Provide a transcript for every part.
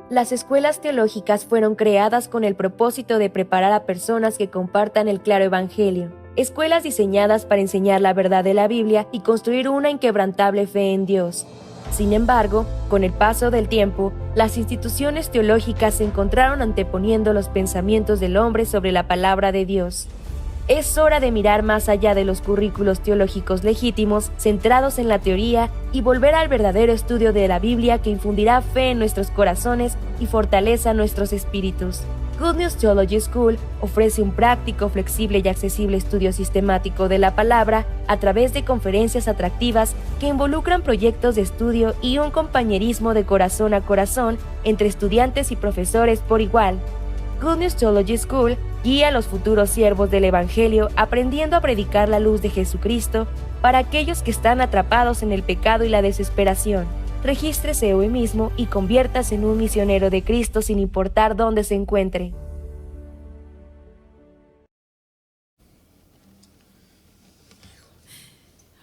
Las escuelas teológicas fueron creadas con el propósito de preparar a personas que compartan el claro evangelio. Escuelas diseñadas para enseñar la verdad de la Biblia y construir una inquebrantable fe en Dios. Sin embargo, con el paso del tiempo, las instituciones teológicas se encontraron anteponiendo los pensamientos del hombre sobre la palabra de Dios. Es hora de mirar más allá de los currículos teológicos legítimos, centrados en la teoría, y volver al verdadero estudio de la Biblia que infundirá fe en nuestros corazones y fortaleza nuestros espíritus. Good News Theology School ofrece un práctico, flexible y accesible estudio sistemático de la palabra a través de conferencias atractivas que involucran proyectos de estudio y un compañerismo de corazón a corazón entre estudiantes y profesores por igual. Good News Theology School guía a los futuros siervos del Evangelio aprendiendo a predicar la luz de Jesucristo para aquellos que están atrapados en el pecado y la desesperación. Regístrese hoy mismo y conviértase en un misionero de Cristo sin importar dónde se encuentre.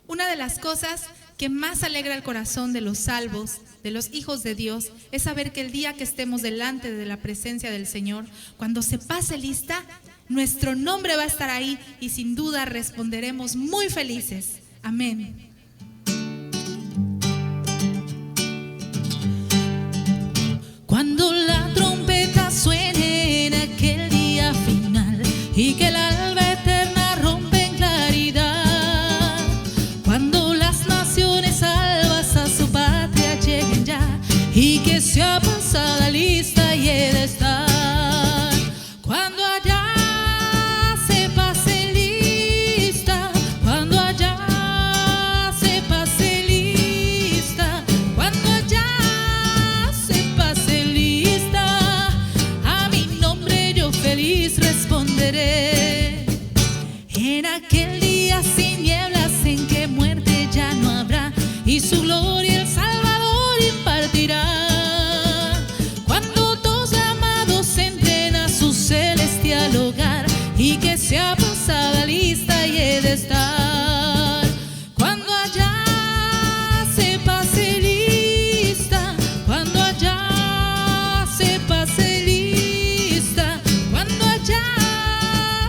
Una de las cosas que más alegra el corazón de los salvos, de los hijos de Dios, es saber que el día que estemos delante de la presencia del Señor, cuando se pase lista, nuestro nombre va a estar ahí y sin duda responderemos muy felices. Amén. Cuando la trompeta suene en aquel día final y que el alba eterna rompe en claridad, cuando las naciones salvas a su patria lleguen ya y que sea pasada lista y he de estar, cuando allá se pase lista, cuando allá se pase lista, cuando allá se pase lista, a mi nombre yo feliz responderé. En aquel día sin nieblas en que muerte ya no habrá y su gloria el Salvador impartirá, cuando todos llamados entren a su celestial hogar y que sea pasada lista y he de estar, cuando allá se pase lista, cuando allá se pase lista, cuando allá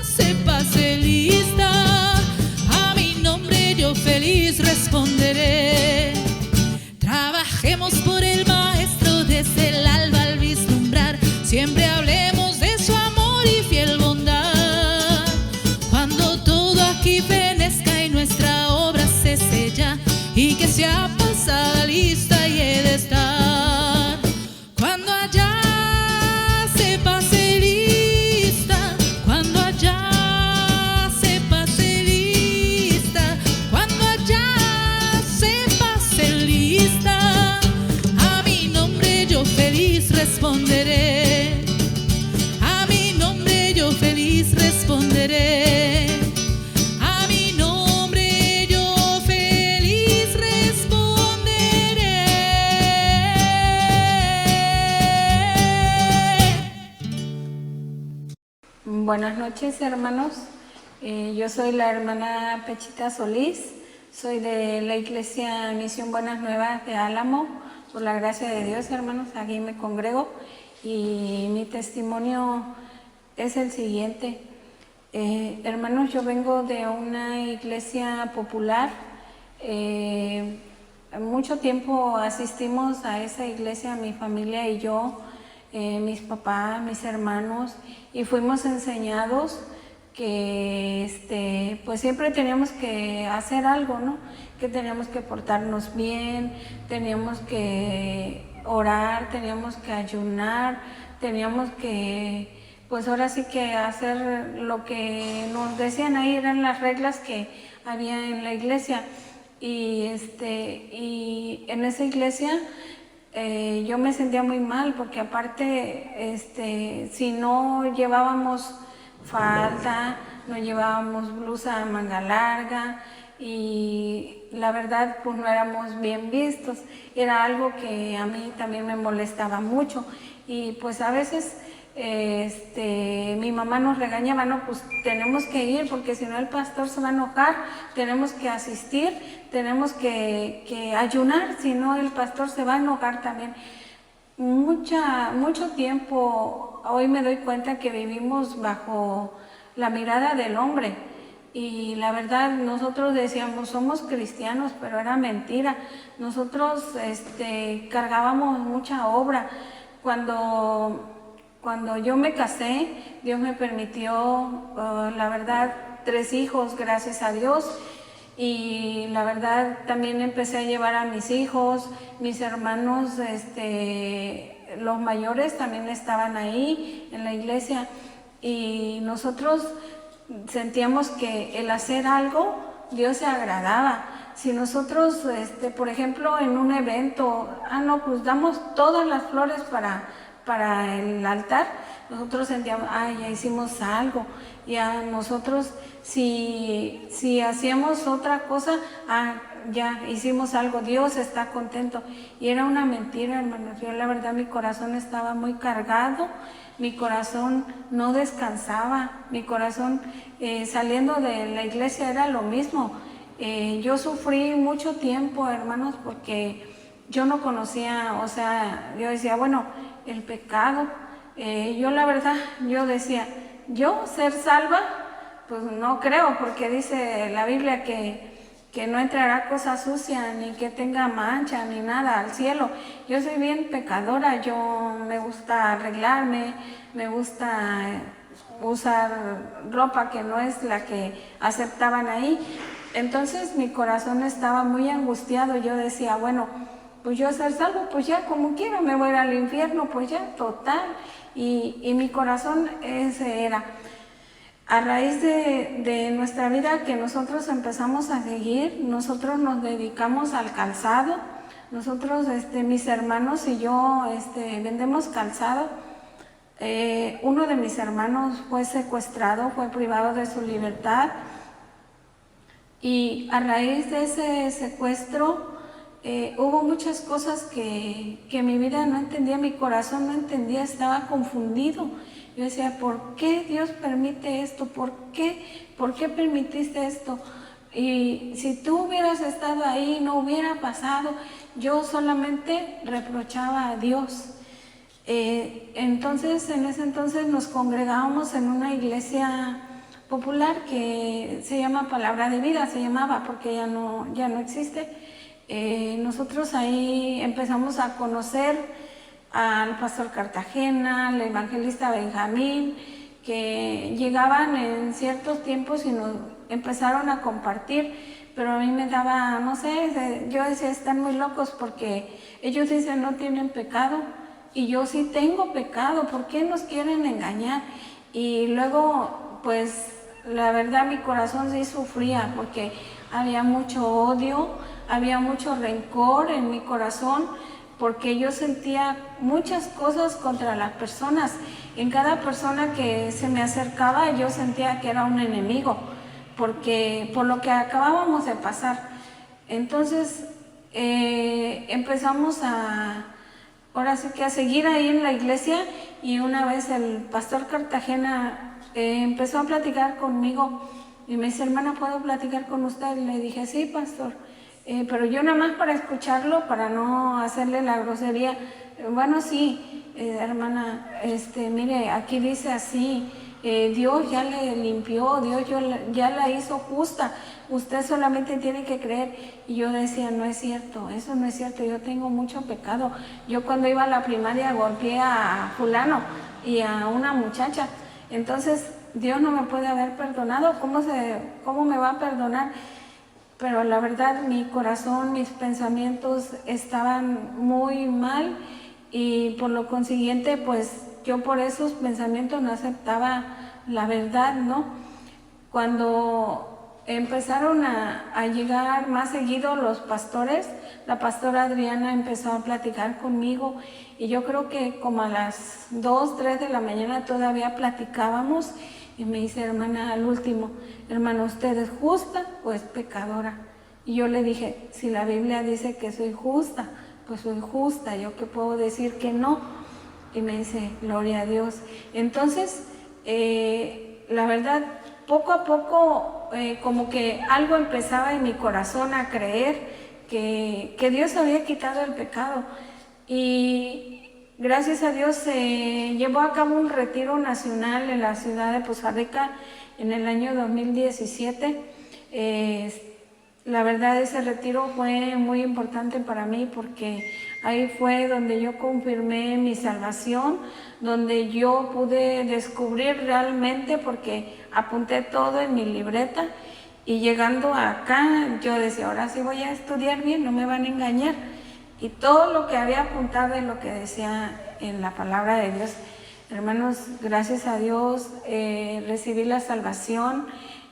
se pase lista, a mi nombre yo feliz responderé. Trabajemos por el Maestro desde el alba al vislumbrar, siempre hablemos de su amor y fiel bondad, cuando todo aquí fenezca y nuestra obra se sella y que sea pasada lista y he de estar, cuando allá se pase lista, cuando allá se pase lista, cuando allá se pase lista, a mi nombre yo feliz responderé, a mi nombre yo feliz responderé, a mi nombre yo feliz responderé. Buenas noches, hermanos. Yo soy la hermana Pechita Solís, soy de la Iglesia Misión Buenas Nuevas de Álamo. Por la gracia de Dios, hermanos, aquí me congrego y mi testimonio es el siguiente. Hermanos, yo vengo de una iglesia popular. Mucho tiempo asistimos a esa iglesia, mi familia y yo, mis papás, mis hermanos, y fuimos enseñados que pues siempre teníamos que hacer algo, ¿no? Que teníamos que portarnos bien, teníamos que orar, teníamos que ayunar, teníamos que, pues ahora sí que hacer lo que nos decían ahí, eran las reglas que había en la iglesia. Y en esa iglesia yo me sentía muy mal porque aparte si no llevábamos falda, no llevábamos blusa de manga larga y la verdad pues no éramos bien vistos, era algo que a mí también me molestaba mucho y pues a veces mi mamá nos regañaba, no, pues tenemos que ir porque si no el pastor se va a enojar, tenemos que asistir, tenemos que ayunar, si no el pastor se va a enojar también. Mucho tiempo, hoy me doy cuenta que vivimos bajo la mirada del hombre y la verdad nosotros decíamos somos cristianos, pero era mentira. Nosotros cargábamos mucha obra. Cuando yo me casé, Dios me permitió, la verdad, 3 hijos, gracias a Dios. Y la verdad también empecé a llevar a mis hijos, mis hermanos, los mayores también estaban ahí en la iglesia y nosotros sentíamos que el hacer algo, Dios se agradaba. Si nosotros, por ejemplo, en un evento, no, pues damos todas las flores para el altar, nosotros sentíamos, ya hicimos algo. Ya nosotros, si hacíamos otra cosa, ya hicimos algo, Dios está contento. Y era una mentira, hermanos. Yo la verdad mi corazón estaba muy cargado, mi corazón no descansaba, mi corazón saliendo de la iglesia era lo mismo. Yo sufrí mucho tiempo, hermanos, porque yo no conocía, o sea, yo decía, bueno, el pecado, yo la verdad, yo decía, yo ser salva, pues no creo, porque dice la Biblia que no entrará cosa sucia, ni que tenga mancha, ni nada al cielo. Yo soy bien pecadora, yo me gusta arreglarme, me gusta usar ropa que no es la que aceptaban ahí. Entonces mi corazón estaba muy angustiado, yo decía, bueno, pues yo ser salvo, pues ya como quiera me voy a ir al infierno, pues ya, total. Y mi corazón ese era. A raíz de nuestra vida que nosotros empezamos a seguir, nosotros nos dedicamos al calzado. Nosotros, mis hermanos y yo, vendemos calzado. Uno de mis hermanos fue secuestrado, fue privado de su libertad. Y a raíz de ese secuestro, hubo muchas cosas que mi vida no entendía, mi corazón no entendía, estaba confundido. Yo decía, ¿por qué Dios permite esto? ¿Por qué permitiste esto? Y si tú hubieras estado ahí, no hubiera pasado. Yo solamente reprochaba a Dios. Entonces, en ese entonces nos congregábamos en una iglesia popular que se llama Palabra de Vida, se llamaba, porque ya no existe. Nosotros ahí empezamos a conocer al pastor Cartagena, al evangelista Benjamín, que llegaban en ciertos tiempos y nos empezaron a compartir, pero a mí me daba, no sé, yo decía, están muy locos porque ellos dicen no tienen pecado y yo sí tengo pecado, ¿por qué nos quieren engañar? Y luego, pues, la verdad mi corazón sí sufría porque había mucho odio, había mucho rencor en mi corazón, porque yo sentía muchas cosas contra las personas. En cada persona que se me acercaba yo sentía que era un enemigo, porque por lo que acabábamos de pasar. Entonces empezamos ahora sí que a seguir ahí en la iglesia, y una vez el pastor Cartagena empezó a platicar conmigo y me dice, hermana, ¿puedo platicar con usted? Y le dije, sí, pastor. Pero yo nada más para escucharlo, para no hacerle la grosería. Bueno, sí, hermana, mire, aquí dice así, Dios ya le limpió, Dios ya la hizo justa, usted solamente tiene que creer. Y yo decía, no es cierto, eso no es cierto, yo tengo mucho pecado. Yo cuando iba a la primaria golpeé a fulano y a una muchacha, entonces Dios no me puede haber perdonado, ¿cómo me va a perdonar? Pero la verdad mi corazón, mis pensamientos estaban muy mal, y por lo consiguiente pues yo por esos pensamientos no aceptaba la verdad, ¿no? Cuando empezaron a llegar más seguido los pastores, la pastora Adriana empezó a platicar conmigo, y yo creo que como a las 2, 3 de la mañana todavía platicábamos. Y me dice, hermana, al último, hermana, ¿usted es justa o es pecadora? Y yo le dije, si la Biblia dice que soy justa, pues soy justa, ¿yo qué puedo decir que no? Y me dice, gloria a Dios. Entonces, la verdad, poco a poco, como que algo empezaba en mi corazón a creer que Dios había quitado el pecado. Y gracias a Dios se llevó a cabo un retiro nacional en la ciudad de Poza Rica en el año 2017. La verdad, ese retiro fue muy importante para mí porque ahí fue donde yo confirmé mi salvación, donde yo pude descubrir realmente, porque apunté todo en mi libreta, y llegando acá yo decía, ahora sí voy a estudiar bien, no me van a engañar. Y todo lo que había apuntado es lo que decía en la palabra de Dios. Hermanos, gracias a Dios recibí la salvación,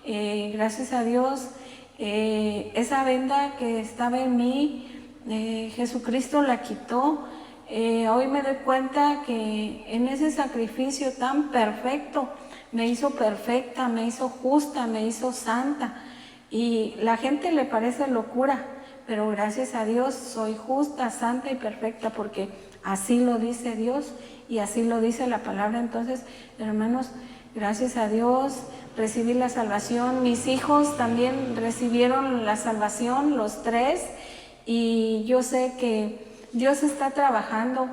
gracias a Dios esa venda que estaba en mí, Jesucristo la quitó. Hoy me doy cuenta que en ese sacrificio tan perfecto me hizo perfecta, me hizo justa, me hizo santa. Y la gente le parece locura, pero gracias a Dios soy justa, santa y perfecta, porque así lo dice Dios y así lo dice la palabra. Entonces, hermanos, gracias a Dios recibí la salvación. Mis hijos también recibieron la salvación, los tres, y yo sé que Dios está trabajando.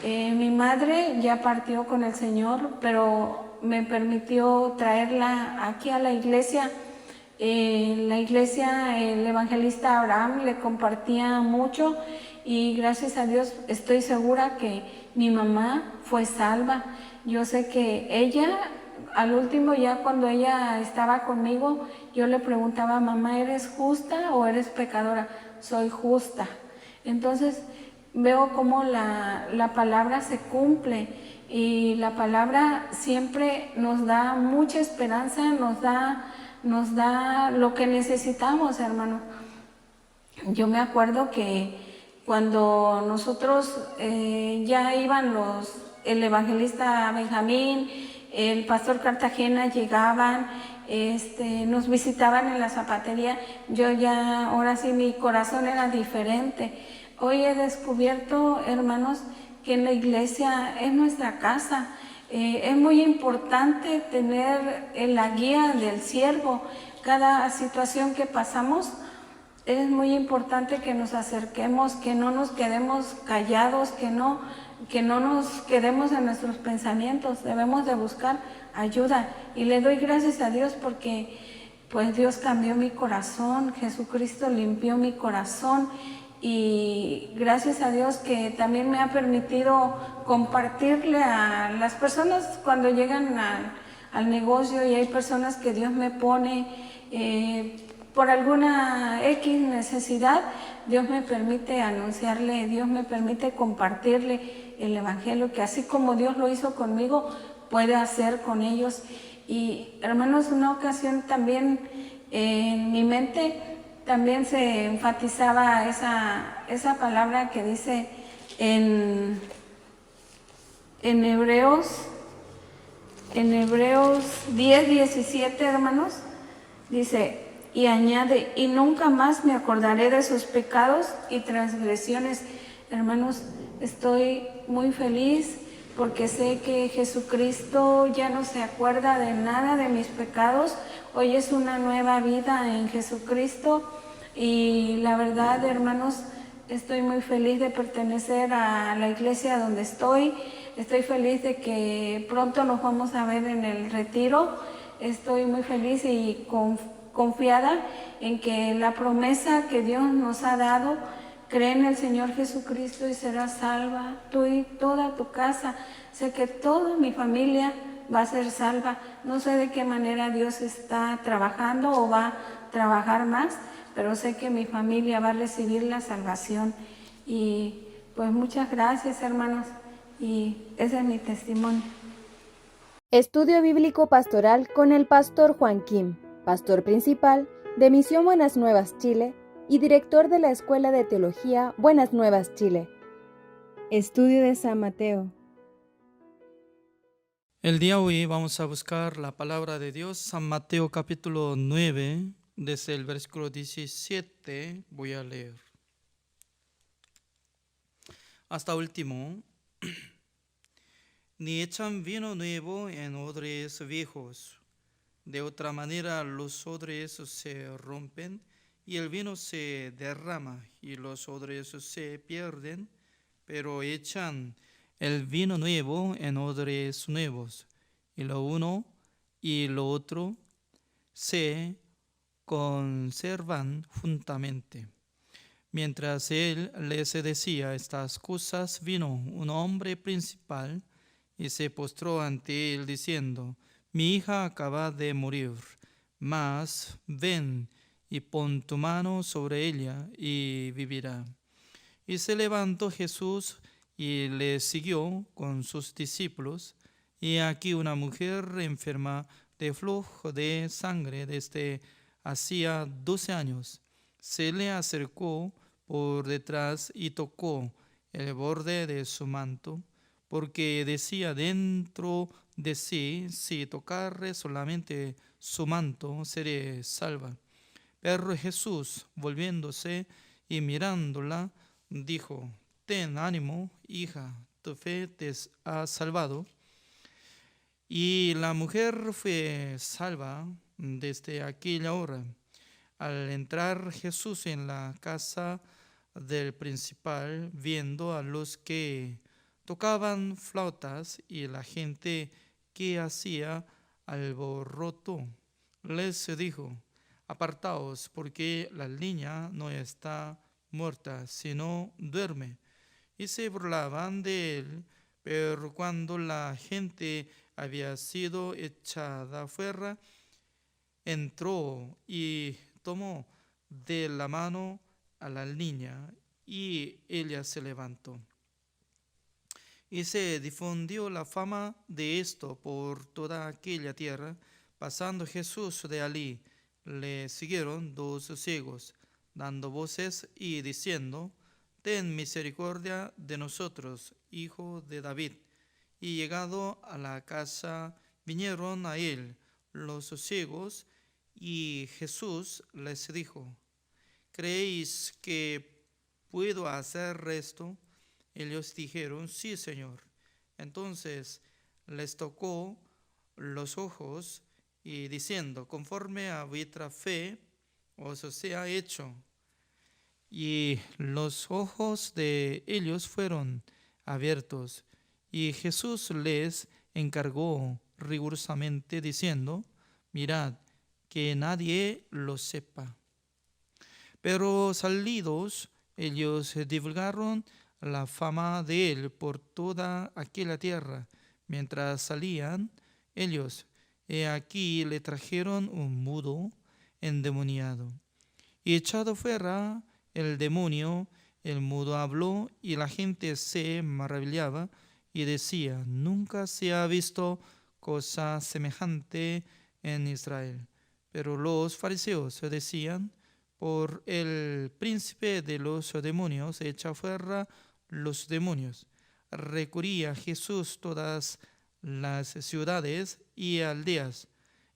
Mi madre ya partió con el Señor, pero me permitió traerla aquí a la iglesia. La iglesia, el evangelista Abraham le compartía mucho, y gracias a Dios estoy segura que mi mamá fue salva. Yo sé que ella, al último, ya cuando ella estaba conmigo, yo le preguntaba, mamá, ¿eres justa o eres pecadora? Soy justa. Entonces veo cómo la palabra se cumple, y la palabra siempre nos da mucha esperanza, nos da lo que necesitamos, hermano. Yo me acuerdo que cuando nosotros ya iban el evangelista Benjamín, el pastor Cartagena, llegaban, nos visitaban en la zapatería, yo ya, ahora sí mi corazón era diferente. Hoy he descubierto, hermanos, que en la iglesia es nuestra casa. Es muy importante tener la guía del siervo. Cada situación que pasamos, es muy importante que nos acerquemos, que no nos quedemos callados, que no nos quedemos en nuestros pensamientos. Debemos de buscar ayuda, y le doy gracias a Dios porque pues Dios cambió mi corazón, Jesucristo limpió mi corazón, y gracias a Dios que también me ha permitido compartirle a las personas cuando llegan al negocio, y hay personas que Dios me pone por alguna X necesidad. Dios me permite anunciarle, Dios me permite compartirle el evangelio, que así como Dios lo hizo conmigo, puede hacer con ellos. Y hermanos, una ocasión también en mi mente también se enfatizaba esa palabra que dice en Hebreos 10:17, hermanos, dice, y añade, y nunca más me acordaré de sus pecados y transgresiones. Hermanos, estoy muy feliz porque sé que Jesucristo ya no se acuerda de nada de mis pecados. Hoy es una nueva vida en Jesucristo, y la verdad, hermanos, estoy muy feliz de pertenecer a la iglesia donde estoy. Estoy feliz de que pronto nos vamos a ver en el retiro. Estoy muy feliz y confiada en que la promesa que Dios nos ha dado, cree en el Señor Jesucristo y serás salva, tú y toda tu casa. Sé que toda mi familia va a ser salva. No sé de qué manera Dios está trabajando o va a trabajar más, pero sé que mi familia va a recibir la salvación. Y pues muchas gracias, hermanos, y ese es mi testimonio. Estudio Bíblico Pastoral con el pastor Juan Kim, pastor principal de Misión Buenas Nuevas Chile y director de la Escuela de Teología Buenas Nuevas Chile. Estudio de San Mateo. El día de hoy vamos a buscar la palabra de Dios, San Mateo capítulo 9, Desde el versículo 17 voy a leer hasta último. Ni echan vino nuevo en odres viejos. De otra manera los odres se rompen y el vino se derrama y los odres se pierden, pero echan el vino nuevo en odres nuevos, y lo uno y lo otro se conservan juntamente. Mientras él les decía estas cosas, vino un hombre principal y se postró ante él diciendo: Mi hija acaba de morir, mas ven y pon tu mano sobre ella y vivirá. Y se levantó Jesús y le siguió con sus discípulos. Y aquí una mujer enferma de flujo de sangre desde hacía 12 años se le acercó por detrás y tocó el borde de su manto, porque decía dentro de sí: si tocare solamente su manto, seré salva. Pero Jesús, volviéndose y mirándola, dijo: Ten ánimo, hija, tu fe te ha salvado. Y la mujer fue salva desde aquella hora. Al entrar Jesús en la casa del principal, viendo a los que tocaban flautas y la gente que hacía alboroto, les dijo: Apartaos, porque la niña no está muerta, sino duerme. Y se burlaban de él. Pero cuando la gente había sido echada fuera, entró y tomó de la mano a la niña, y ella se levantó. Y se difundió la fama de esto por toda aquella tierra. Pasando Jesús de allí, le siguieron 2 ciegos, dando voces y diciendo: Ten misericordia de nosotros, hijo de David. Y llegado a la casa, vinieron a él los ciegos, y Jesús les dijo: ¿Creéis que puedo hacer esto? Ellos dijeron: Sí, Señor. Entonces les tocó los ojos y diciendo: Conforme a vuestra fe os sea hecho. Y los ojos de ellos fueron abiertos. Y Jesús les encargó rigurosamente diciendo: Mirad que nadie lo sepa. Pero salidos ellos divulgaron la fama de él por toda aquella tierra. Mientras salían ellos, he aquí le trajeron un mudo endemoniado. Y echado fuera el demonio, el mudo habló, y la gente se maravillaba y decía: Nunca se ha visto cosa semejante en Israel. Pero los fariseos decían: Por el príncipe de los demonios echa fuera los demonios. Recorría Jesús todas las ciudades y aldeas,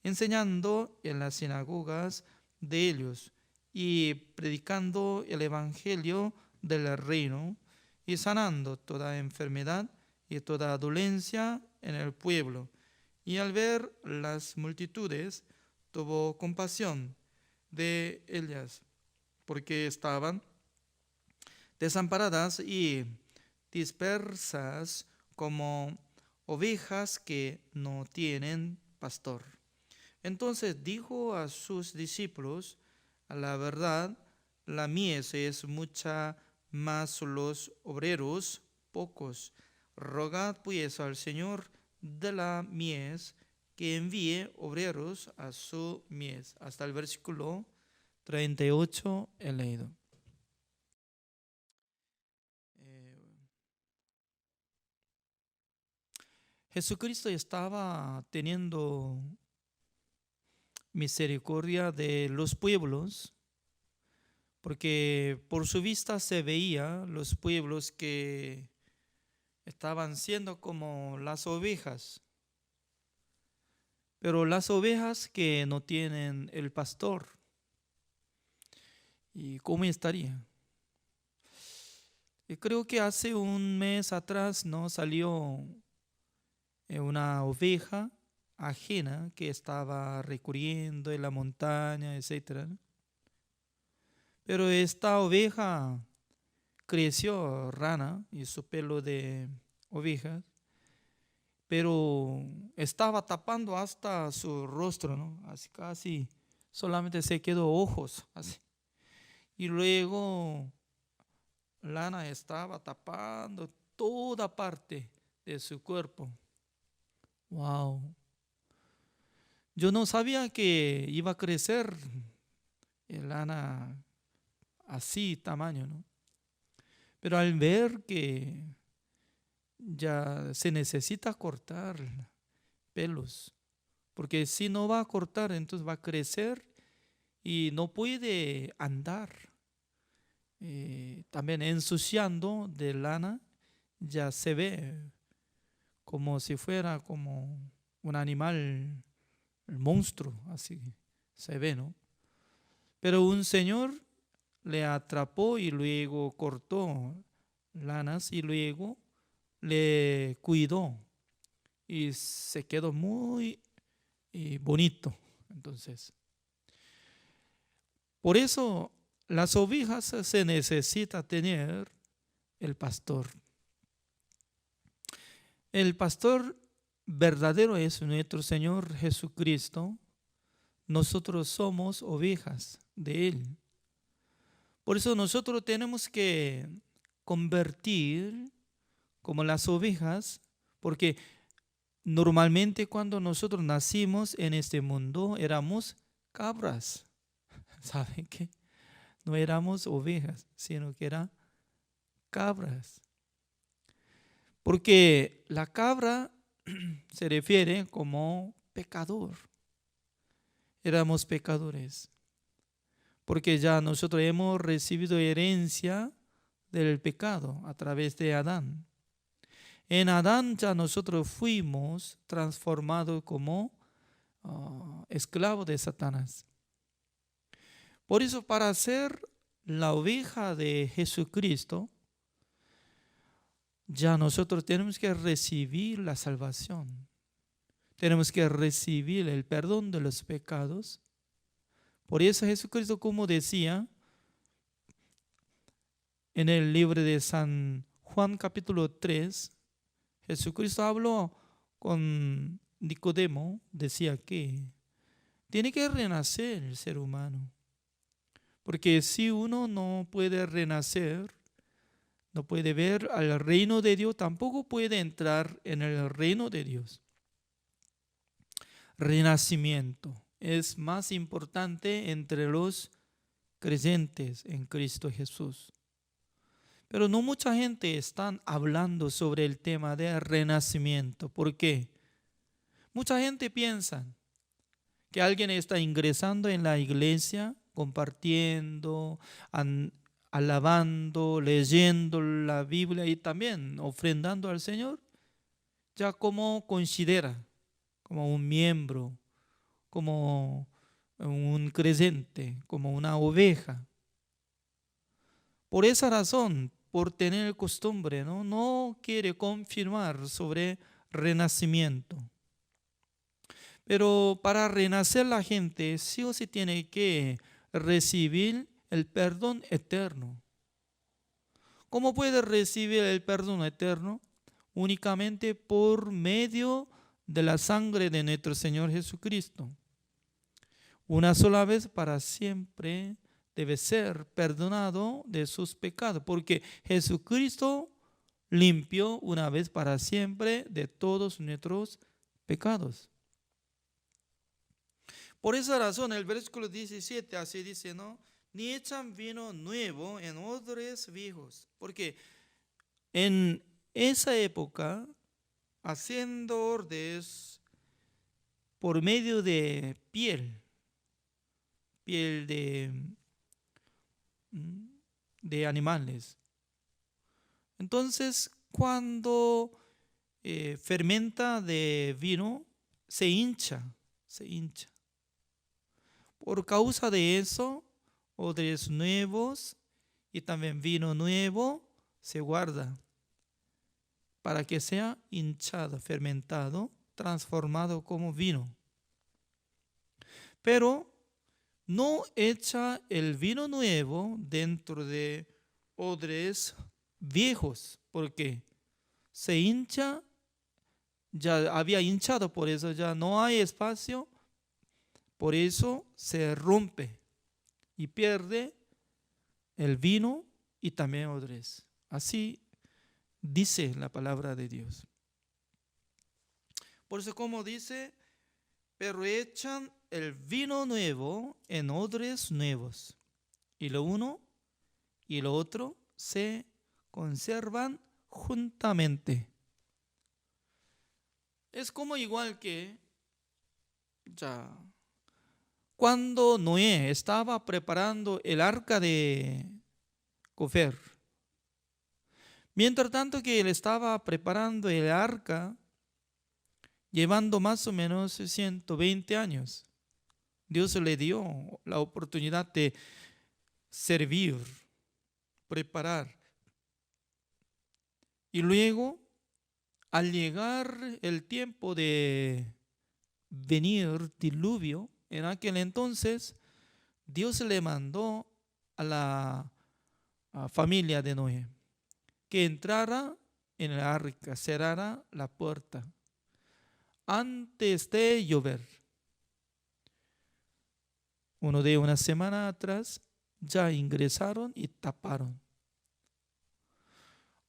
enseñando en las sinagogas de ellos y predicando el evangelio del reino, y sanando toda enfermedad y toda dolencia en el pueblo. Y al ver las multitudes, tuvo compasión de ellas, porque estaban desamparadas y dispersas como ovejas que no tienen pastor. Entonces dijo a sus discípulos: A la verdad, la mies es mucha, mas los obreros pocos. Rogad pues al Señor de la mies que envíe obreros a su mies. Hasta el versículo 38 he leído. Jesucristo estaba teniendo misericordia de los pueblos, porque por su vista se veía los pueblos que estaban siendo como las ovejas, pero las ovejas que no tienen el pastor. ¿Y cómo estaría? Y creo que hace un mes atrás no salió una oveja ajena que estaba recorriendo en la montaña, etcétera, ¿no? Pero esta oveja creció rana y su pelo de oveja, pero estaba tapando hasta su rostro, ¿no? Así casi solamente se quedó ojos, así. Y luego lana estaba tapando toda parte de su cuerpo. Wow. Yo no sabía que iba a crecer el lana así tamaño, ¿no? Pero al ver que ya se necesita cortar pelos, porque si no va a cortar, entonces va a crecer y no puede andar. También ensuciando de lana, ya se ve como si fuera como un animal, el monstruo, así se ve, ¿no? Pero un señor le atrapó y luego cortó lanas y luego le cuidó y se quedó muy bonito. Entonces, por eso las ovejas se necesita tener el pastor. El pastor verdadero es nuestro Señor Jesucristo. Nosotros somos ovejas de Él. Por eso nosotros tenemos que convertir como las ovejas, porque normalmente cuando nosotros nacimos en este mundo éramos cabras. ¿Saben qué? No éramos ovejas, sino que eran cabras. Porque la cabra se refiere como pecador. Éramos pecadores. Porque ya nosotros hemos recibido herencia del pecado a través de Adán. En Adán ya nosotros fuimos transformados como esclavos de Satanás. Por eso, para ser la oveja de Jesucristo, ya nosotros tenemos que recibir la salvación. Tenemos que recibir el perdón de los pecados. Por eso Jesucristo, como decía en el libro de San Juan capítulo 3, Jesucristo habló con Nicodemo, decía que tiene que renacer el ser humano. Porque si uno no puede renacer, no puede ver al reino de Dios, tampoco puede entrar en el reino de Dios. Renacimiento es más importante entre los creyentes en Cristo Jesús. Pero no mucha gente está hablando sobre el tema de renacimiento. ¿Por qué? Mucha gente piensa que alguien está ingresando en la iglesia, compartiendo, alabando, leyendo la Biblia y también ofrendando al Señor, ya como considera, como un miembro, como un creyente, como una oveja. Por esa razón, por tener costumbre, no quiere confirmar sobre renacimiento. Pero para renacer la gente sí o sí tiene que recibir el perdón eterno. ¿Cómo puede recibir el perdón eterno? Únicamente por medio de la sangre de nuestro Señor Jesucristo. Una sola vez para siempre debe ser perdonado de sus pecados, porque Jesucristo limpió una vez para siempre de todos nuestros pecados. Por esa razón, el versículo 17 así dice, ¿no? Ni echan vino nuevo en odres viejos, porque en esa época, haciendo odres por medio de piel de animales. Entonces, cuando fermenta de vino, se hincha. Por causa de eso, odres nuevos y también vino nuevo se guarda para que sea hinchado, fermentado, transformado como vino. Pero no echa el vino nuevo dentro de odres viejos, porque se hincha, ya había hinchado, por eso ya no hay espacio, por eso se rompe y pierde el vino y también odres. Así dice la palabra de Dios. Por eso, como dice, pero echan el vino nuevo en odres nuevos, y lo uno y lo otro se conservan juntamente. Es como igual que ya cuando Noé estaba preparando el arca de Gofer. Mientras tanto que él estaba preparando el arca, llevando más o menos 120 años, Dios le dio la oportunidad de servir, preparar. Y luego, al llegar el tiempo de venir diluvio, en aquel entonces, Dios le mandó a la familia de Noé que entrara en el arca, cerrara la puerta antes de llover. Una semana atrás ya ingresaron y taparon.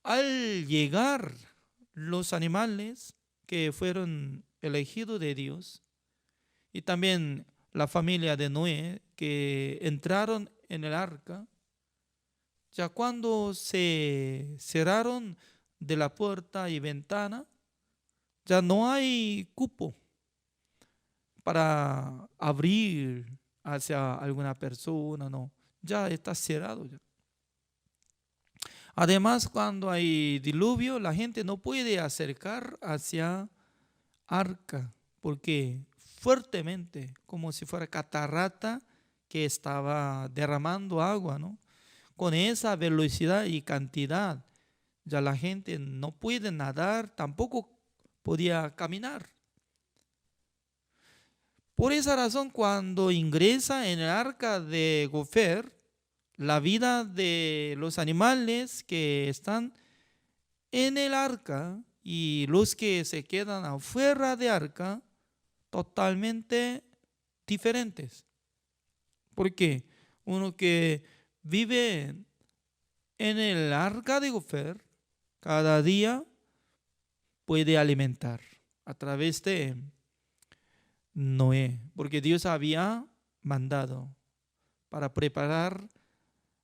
Al llegar los animales que fueron elegidos de Dios y también la familia de Noé que entraron en el arca, ya cuando se cerraron de la puerta y ventana, ya no hay cupo para abrir hacia alguna persona, no, ya está cerrado ya. Además, cuando hay diluvio, la gente no puede acercar hacia arca, porque fuertemente, como si fuera catarata que estaba derramando agua, ¿no? Con esa velocidad y cantidad, ya la gente no puede nadar, tampoco podía caminar. Por esa razón, cuando ingresa en el arca de Gofer, la vida de los animales que están en el arca y los que se quedan afuera de arca, totalmente diferentes. Porque uno que vive en el arca de Gofer, cada día puede alimentar a través de Noé, porque Dios había mandado para preparar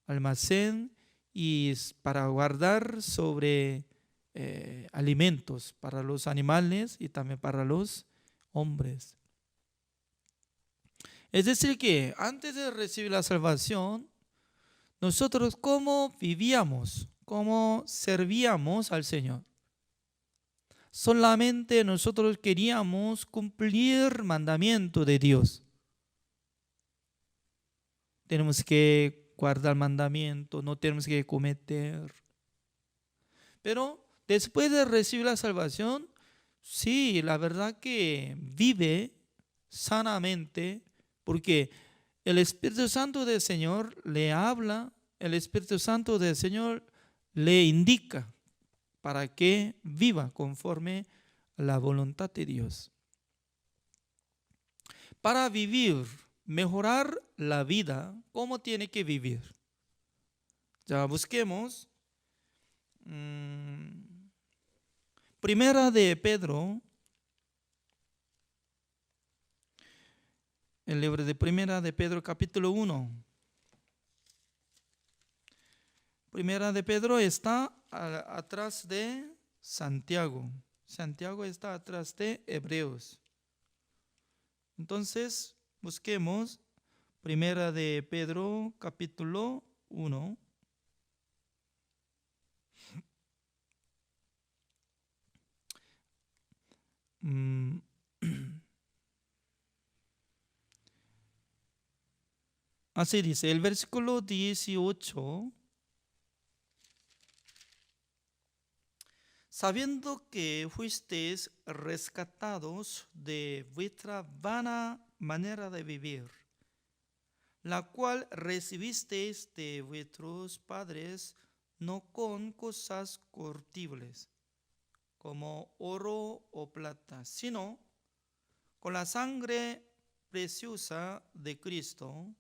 almacén y para guardar sobre alimentos para los animales y también para los hombres. Es decir que antes de recibir la salvación, nosotros cómo vivíamos, cómo servíamos al Señor. Solamente nosotros queríamos cumplir mandamiento de Dios. Tenemos que guardar mandamiento, no tenemos que cometer. Pero después de recibir la salvación, sí, la verdad que vive sanamente, porque el Espíritu Santo del Señor le habla, el Espíritu Santo del Señor le indica para que viva conforme a la voluntad de Dios. Para vivir, mejorar la vida, ¿cómo tiene que vivir? Ya busquemos Primera de Pedro, el libro de Primera de Pedro capítulo 1. Primera de Pedro está atrás de Santiago. Santiago está atrás de Hebreos. Entonces, busquemos Primera de Pedro capítulo 1. Así dice el versículo 18. Sabiendo que fuisteis rescatados de vuestra vana manera de vivir, la cual recibisteis de vuestros padres, no con cosas corruptibles, como oro o plata, sino con la sangre preciosa de Cristo,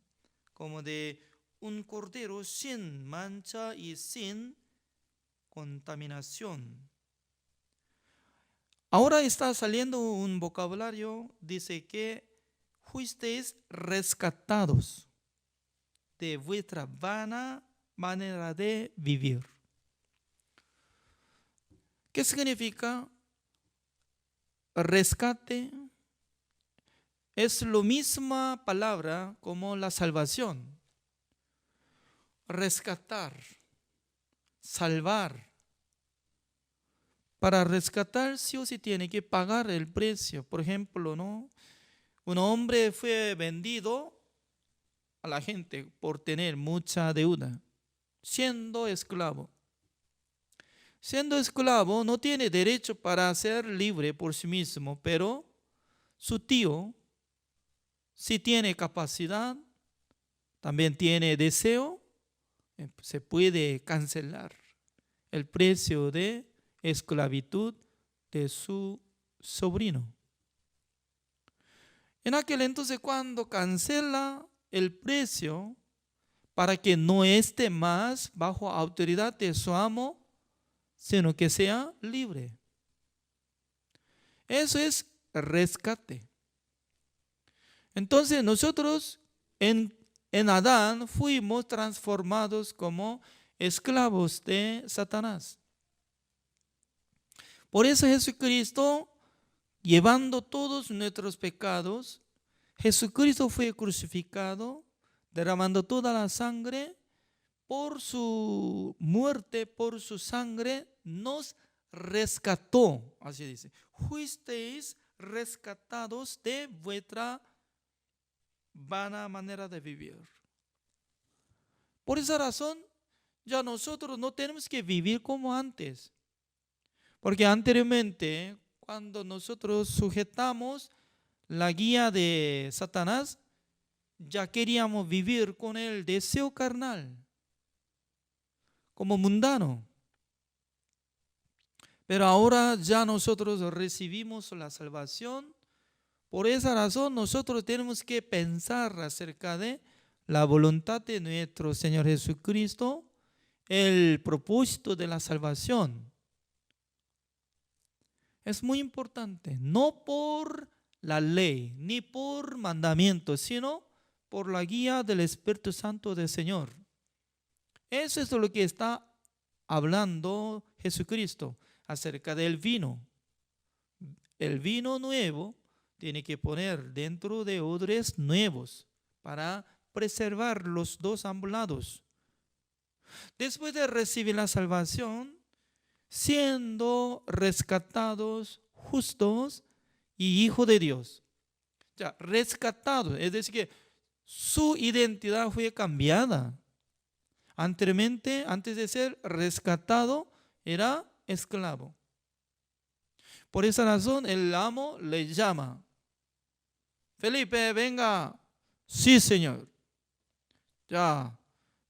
como de un cordero sin mancha y sin contaminación. Ahora está saliendo un vocabulario, dice que fuisteis rescatados de vuestra vana manera de vivir. ¿Qué significa rescate? Es la misma palabra como la salvación. Rescatar, salvar. Para rescatar sí o sí tiene que pagar el precio. Por ejemplo, ¿no? Un hombre fue vendido a la gente por tener mucha deuda, siendo esclavo. Siendo esclavo no tiene derecho para ser libre por sí mismo, pero su tío sí tiene capacidad, también tiene deseo, se puede cancelar el precio de esclavitud de su sobrino. En aquel entonces, cuando cancela el precio para que no esté más bajo autoridad de su amo, sino que sea libre. Eso es rescate. Entonces nosotros en Adán fuimos transformados como esclavos de Satanás. Por eso Jesucristo, llevando todos nuestros pecados, Jesucristo fue crucificado, derramando toda la sangre. Por su muerte, por su sangre, nos rescató. Así dice, fuisteis rescatados de vuestra vana manera de vivir. Por esa razón, ya nosotros no tenemos que vivir como antes. Porque anteriormente, cuando nosotros sujetamos la guía de Satanás, ya queríamos vivir con el deseo carnal, como mundano. Pero ahora ya nosotros recibimos la salvación. Por esa razón nosotros tenemos que pensar acerca de la voluntad de nuestro Señor Jesucristo, el propósito de la salvación. Es muy importante, no por la ley ni por mandamiento, sino por la guía del Espíritu Santo del Señor. Eso es lo que está hablando Jesucristo acerca del vino. El vino nuevo tiene que poner dentro de odres nuevos para preservar los dos ambos lados. Después de recibir la salvación, siendo rescatados, justos y hijos de Dios. Ya, rescatados, es decir, que su identidad fue cambiada. Anteriormente, antes de ser rescatado, era esclavo. Por esa razón, el amo le llama. Felipe, venga. Sí, Señor. Ya,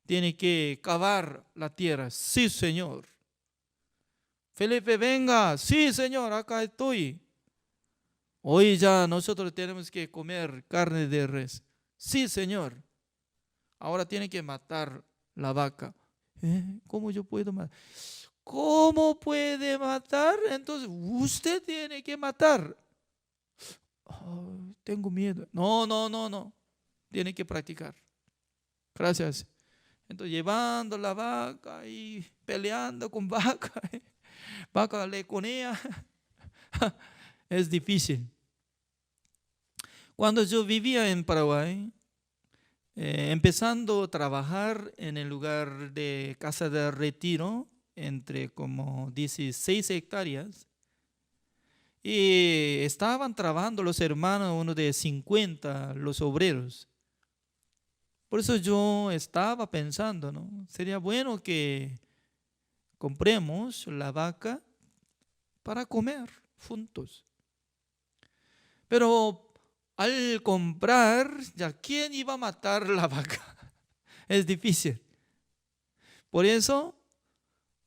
tiene que cavar la tierra. Sí, Señor. Felipe, venga. Sí, Señor, acá estoy. Hoy ya nosotros tenemos que comer carne de res. Sí, Señor. Ahora tiene que matar la vaca. ¿Cómo yo puedo matar? ¿Cómo puede matar? Entonces usted tiene que matar. Oh, tengo miedo. No. Tiene que practicar. Gracias. Entonces llevando la vaca y peleando con vaca. Vaca leconea. Es difícil. Cuando yo vivía en Paraguay, empezando a trabajar en el lugar de casa de retiro, entre como 16 hectáreas, y estaban trabajando los hermanos, uno de 50, los obreros. Por eso yo estaba pensando, ¿no? Sería bueno que compremos la vaca para comer juntos. Pero al comprar, ya ¿quién iba a matar la vaca? Es difícil. Por eso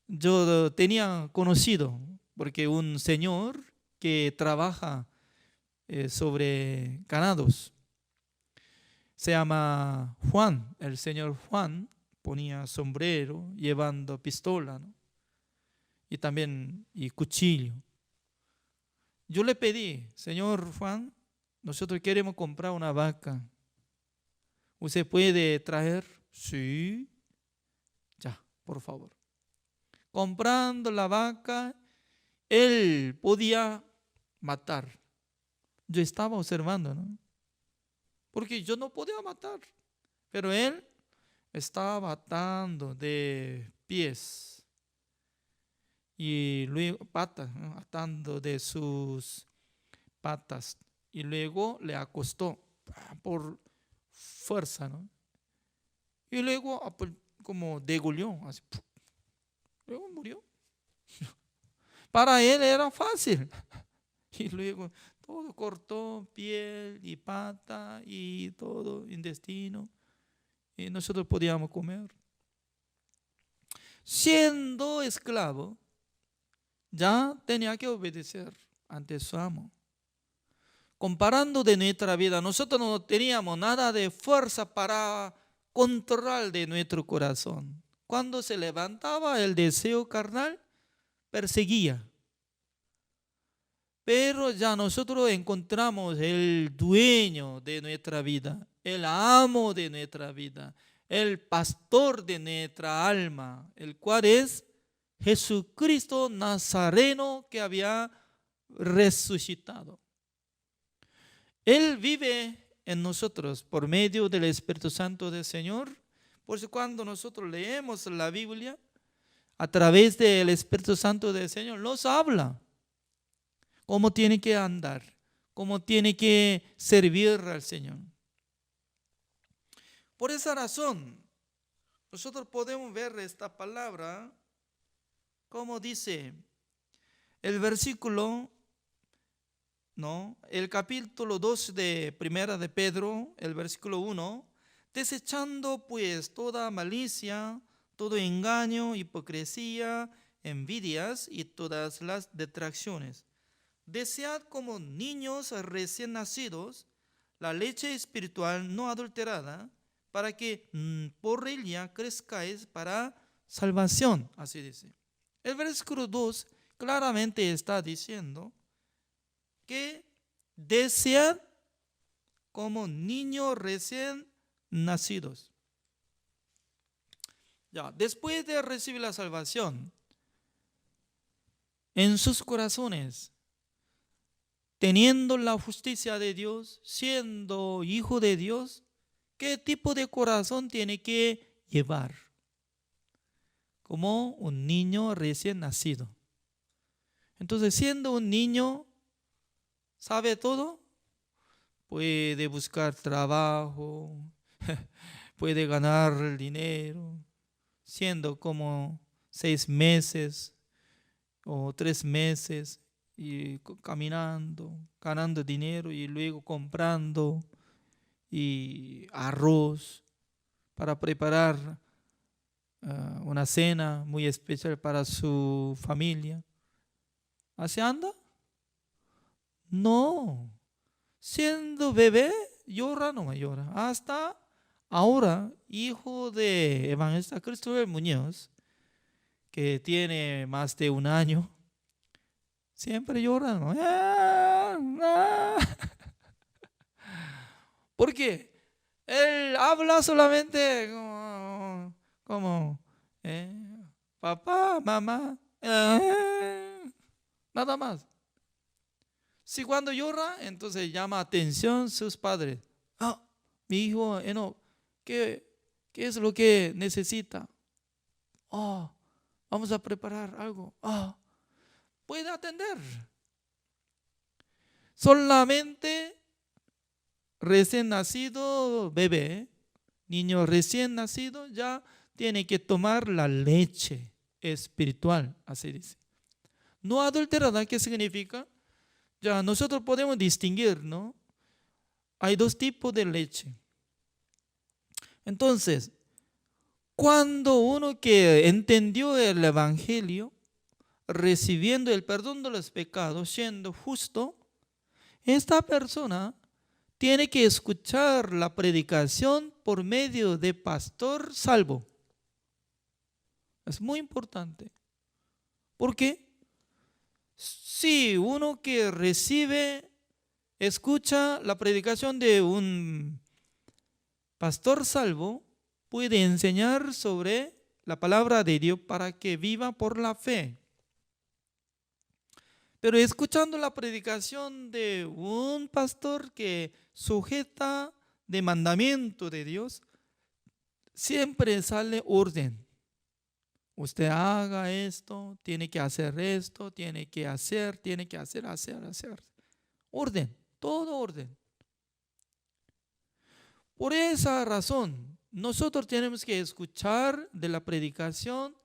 yo tenía conocido, porque un señor que trabaja sobre ganados, se llama Juan. El señor Juan ponía sombrero, llevando pistola, ¿no? Y también cuchillo. Yo le pedí, señor Juan, nosotros queremos comprar una vaca. ¿Usted puede traer? Sí. Ya, por favor. Comprando la vaca, él podía matar. Yo estaba observando, ¿no? Porque yo no podía matar. Pero él estaba atando de pies y luego patas, ¿no? Atando de sus patas. Y luego le acostó por fuerza, ¿no? Y luego como degolló, así, luego murió. Para él era fácil. Y luego todo cortó, piel y pata y todo, intestino. Y nosotros podíamos comer. Siendo esclavo, ya tenía que obedecer ante su amo. Comparando de nuestra vida, nosotros no teníamos nada de fuerza para control de nuestro corazón. Cuando se levantaba el deseo carnal, perseguía. Pero ya nosotros encontramos el dueño de nuestra vida, el amo de nuestra vida, el pastor de nuestra alma, el cual es Jesucristo Nazareno que había resucitado. Él vive en nosotros por medio del Espíritu Santo del Señor. Por eso cuando nosotros leemos la Biblia, a través del Espíritu Santo del Señor, nos habla cómo tiene que andar, cómo tiene que servir al Señor. Por esa razón, nosotros podemos ver esta palabra, como dice el versículo, ¿no? El capítulo 2 de Primera de Pedro, el versículo 1, desechando pues toda malicia, todo engaño, hipocresía, envidias y todas las detracciones. Desead como niños recién nacidos la leche espiritual no adulterada, para que por ella crezcáis para salvación. Así dice. El versículo 2 claramente está diciendo que desead como niños recién nacidos. Ya, después de recibir la salvación, en sus corazones, teniendo la justicia de Dios, siendo hijo de Dios, ¿qué tipo de corazón tiene que llevar? Como un niño recién nacido. Entonces, siendo un niño, ¿sabe todo? Puede buscar trabajo, puede ganar dinero, siendo como 6 meses o 3 meses, y caminando, ganando dinero y luego comprando y arroz para preparar una cena muy especial para su familia. ¿Así anda? No. Siendo bebé, llora, no me llora. Hasta ahora, hijo de evangelista Cristóbal Muñoz, que tiene más de 1 año, siempre llora, ¿no? ¿Por qué? Él habla solamente como papá, mamá, nada más. Si cuando llora, entonces llama atención sus padres. Mi hijo, ¿qué es lo que necesita? Vamos a preparar algo. Puede atender. Solamente recién nacido bebé niño recién nacido ya tiene que tomar la leche espiritual, así dice. No adulterada, ¿qué significa? Ya nosotros podemos distinguir, ¿no? Hay dos tipos de leche. Entonces, cuando uno que entendió el Evangelio, recibiendo el perdón de los pecados, siendo justo, esta persona tiene que escuchar la predicación por medio de pastor salvo. Es muy importante. ¿Por qué? Si uno que recibe, escucha la predicación de un pastor salvo, puede enseñar sobre la palabra de Dios para que viva por la fe. Pero escuchando la predicación de un pastor que sujeta de mandamiento de Dios, siempre sale orden. Usted haga esto, tiene que hacer esto, tiene que hacer. Orden, todo orden. Por esa razón, nosotros tenemos que escuchar de la predicación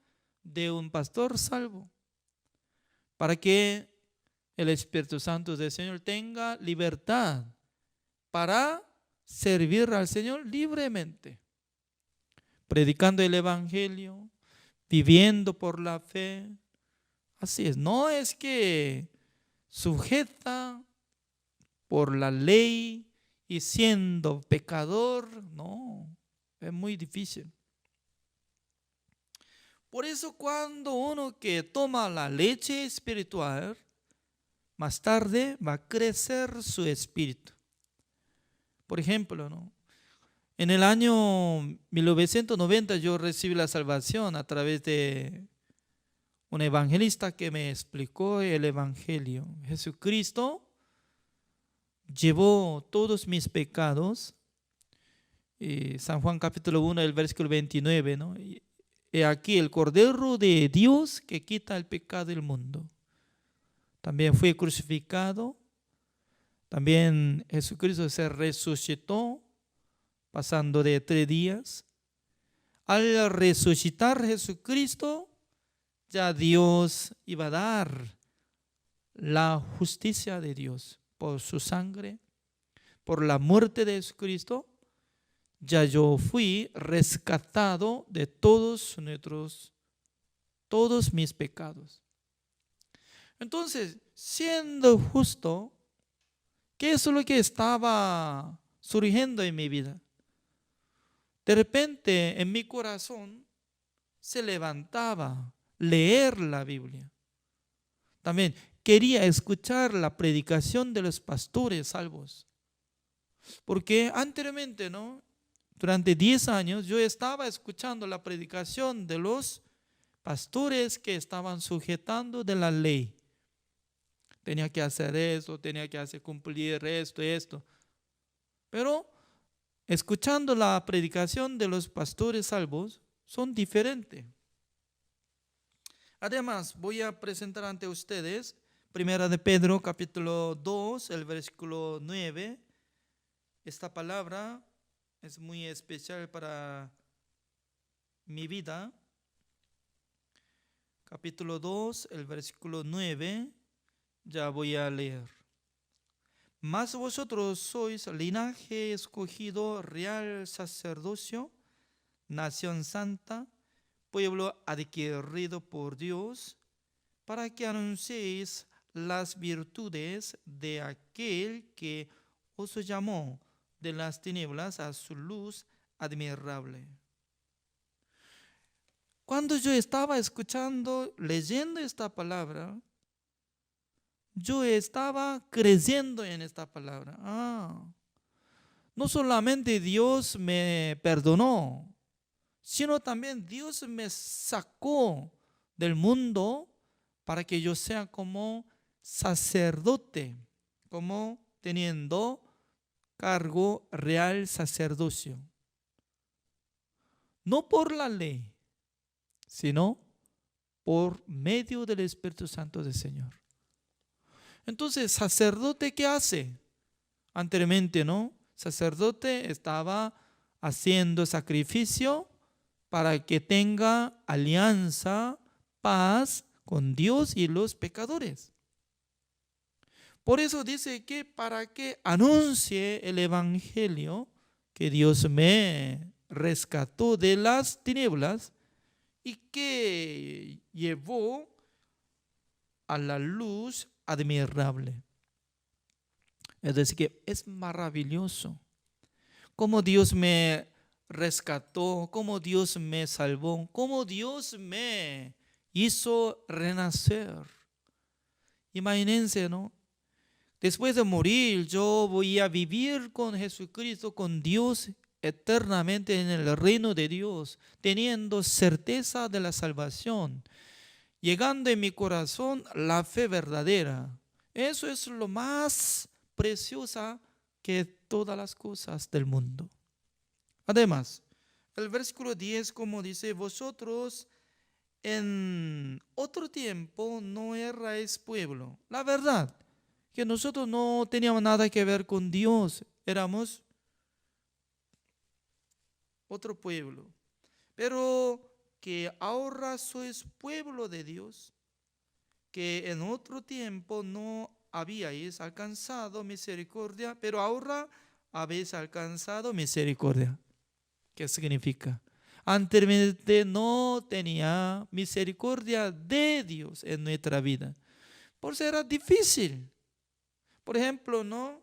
de un pastor salvo para que el Espíritu Santo del Señor tenga libertad para servir al Señor libremente, predicando el Evangelio, viviendo por la fe. Así es, no es que sujeta por la ley y siendo pecador, no, es muy difícil. Por eso cuando uno que toma la leche espiritual, más tarde va a crecer su espíritu. Por ejemplo, ¿no? En el año 1990 yo recibí la salvación a través de un evangelista que me explicó el Evangelio. Jesucristo llevó todos mis pecados. San Juan capítulo 1, el versículo 29, ¿no? He aquí el Cordero de Dios que quita el pecado del mundo. También fue crucificado. También Jesucristo se resucitó, pasando de 3 días. Al resucitar Jesucristo, ya Dios iba a dar la justicia de Dios por su sangre, por la muerte de Jesucristo. Ya yo fui rescatado de todos mis pecados. Entonces, siendo justo, ¿qué es lo que estaba surgiendo en mi vida? De repente en mi corazón se levantaba leer la Biblia. También quería escuchar la predicación de los pastores salvos. Porque anteriormente, ¿no? Durante 10 años yo estaba escuchando la predicación de los pastores que estaban sujetando de la ley. Tenía que hacer esto, tenía que hacer cumplir esto. Pero escuchando la predicación de los pastores salvos son diferentes. Además, voy a presentar ante ustedes 1 de Pedro capítulo 2, el versículo 9. Esta palabra es muy especial para mi vida. Capítulo 2, el versículo 9. Ya voy a leer. Mas vosotros sois linaje escogido, real sacerdocio, nación santa, pueblo adquirido por Dios, para que anunciéis las virtudes de aquel que os llamó de las tinieblas a su luz admirable. Cuando yo estaba escuchando, leyendo esta palabra, yo estaba creciendo en esta palabra. No solamente Dios me perdonó, sino también Dios me sacó del mundo para que yo sea como sacerdote, como teniendo cargo real sacerdocio. No por la ley, sino por medio del Espíritu Santo del Señor. Entonces, ¿sacerdote qué hace? Anteriormente, ¿no? Sacerdote estaba haciendo sacrificio para que tenga alianza, paz con Dios y los pecadores. Por eso dice que para que anuncie el evangelio, que Dios me rescató de las tinieblas y que llevó a la luz admirable. Es decir, que es maravilloso cómo Dios me rescató, cómo Dios me salvó, cómo Dios me hizo renacer. Imagínense, ¿no? Después de morir, yo voy a vivir con Jesucristo, con Dios eternamente en el reino de Dios, teniendo certeza de la salvación, llegando en mi corazón la fe verdadera. Eso es lo más preciosa que todas las cosas del mundo. Además, el versículo 10, como dice, vosotros en otro tiempo no erais pueblo. La verdad, que nosotros no teníamos nada que ver con Dios, éramos otro pueblo. Pero que ahora sois pueblo de Dios, que en otro tiempo no habíais alcanzado misericordia, pero ahora habéis alcanzado misericordia. ¿Qué significa? Anteriormente no tenía misericordia de Dios en nuestra vida. Por eso era difícil. Por ejemplo, ¿no?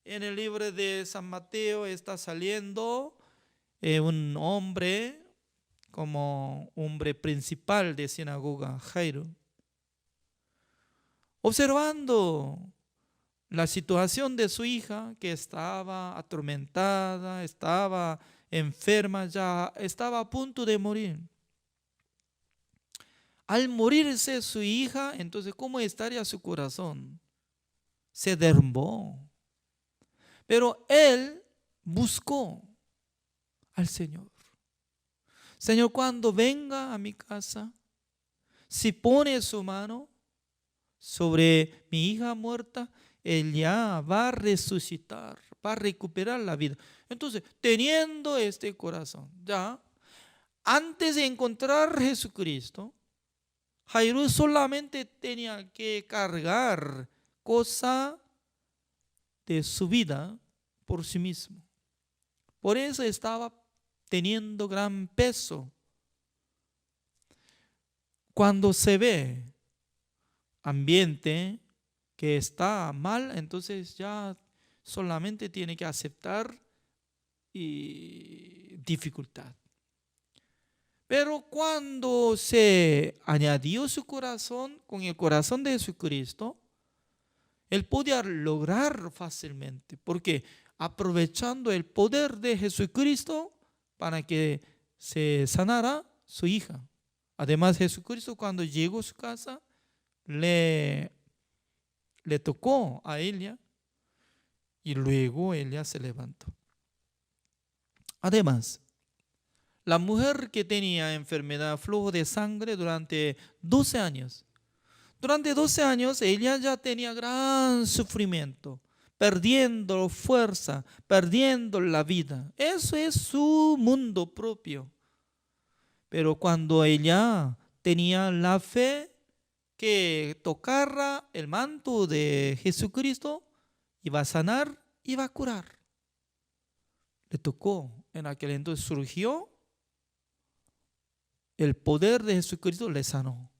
En el libro de San Mateo está saliendo un hombre como hombre principal de sinagoga, Jairo, observando la situación de su hija que estaba atormentada, estaba enferma, ya estaba a punto de morir. Al morirse su hija, entonces, ¿cómo estaría su corazón? Se derrumbó. Pero él buscó al Señor. Señor, cuando venga a mi casa, si pone su mano sobre mi hija muerta, Él ya va a resucitar, va a recuperar la vida. Entonces, teniendo este corazón, ya, antes de encontrar a Jesucristo, Jairo solamente tenía que cargar cosa de su vida por sí mismo. Por eso estaba teniendo gran peso. Cuando se ve ambiente que está mal, entonces ya solamente tiene que aceptar y dificultad. Pero cuando se añadió su corazón con el corazón de Jesucristo, él podía lograr fácilmente, porque aprovechando el poder de Jesucristo para que se sanara su hija. Además, Jesucristo cuando llegó a su casa, le tocó a ella y luego ella se levantó. Además, la mujer que tenía enfermedad flujo de sangre durante 12 años. Durante 12 años ella ya tenía gran sufrimiento, perdiendo fuerza, perdiendo la vida. Eso es su mundo propio. Pero cuando ella tenía la fe que tocara el manto de Jesucristo, iba a sanar, iba a curar. Le tocó, en aquel entonces surgió el poder de Jesucristo, le sanó.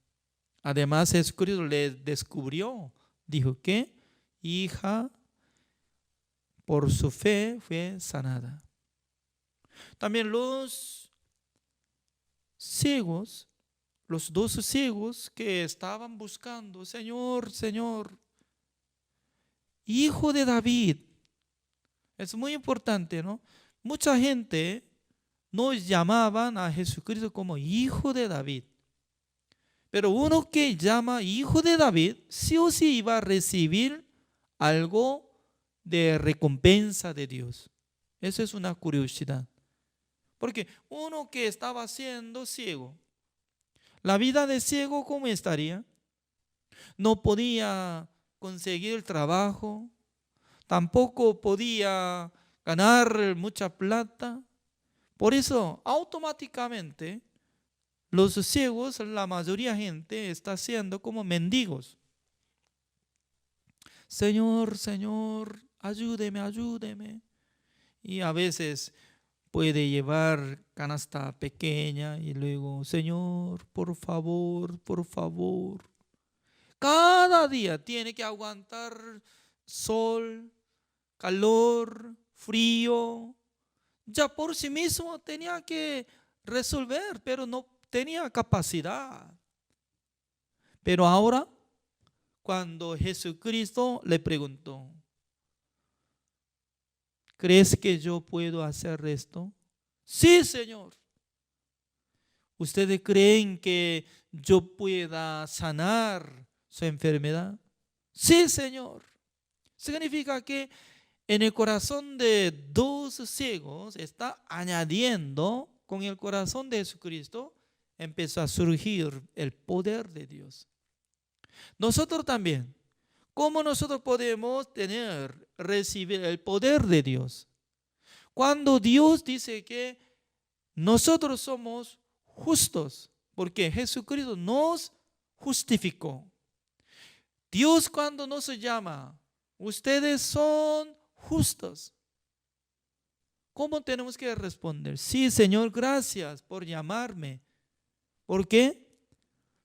Además, Jesucristo le descubrió, dijo que hija, por su fe fue sanada. También los ciegos, los 12 ciegos que estaban buscando, Señor, Señor, Hijo de David. Es muy importante, ¿no? Mucha gente nos llamaban a Jesucristo como Hijo de David. Pero uno que llama Hijo de David, sí o sí iba a recibir algo de recompensa de Dios. Eso es una curiosidad. Porque uno que estaba siendo ciego, la vida de ciego, ¿cómo estaría? No podía conseguir el trabajo, tampoco podía ganar mucha plata, Por eso, automáticamente, los ciegos, la mayoría de gente está siendo como mendigos. Señor, Señor, ayúdeme, ayúdeme. Y a veces puede llevar canasta pequeña y luego, Señor, por favor, por favor. Cada día tiene que aguantar sol, calor, frío. Ya por sí mismo tenía que resolver, pero no tenía capacidad. Pero ahora, cuando Jesucristo le preguntó, ¿crees que yo puedo hacer esto? Sí, Señor. ¿Ustedes creen que yo pueda sanar su enfermedad? Sí, Señor. Significa que en el corazón de dos ciegos está añadiendo con el corazón de Jesucristo, empezó a surgir el poder de Dios. Nosotros también, ¿cómo nosotros podemos recibir el poder de Dios? Cuando Dios dice que nosotros somos justos, porque Jesucristo nos justificó. Dios cuando nos llama, ustedes son justos. ¿Cómo tenemos que responder? Sí, Señor, gracias por llamarme. ¿Por qué?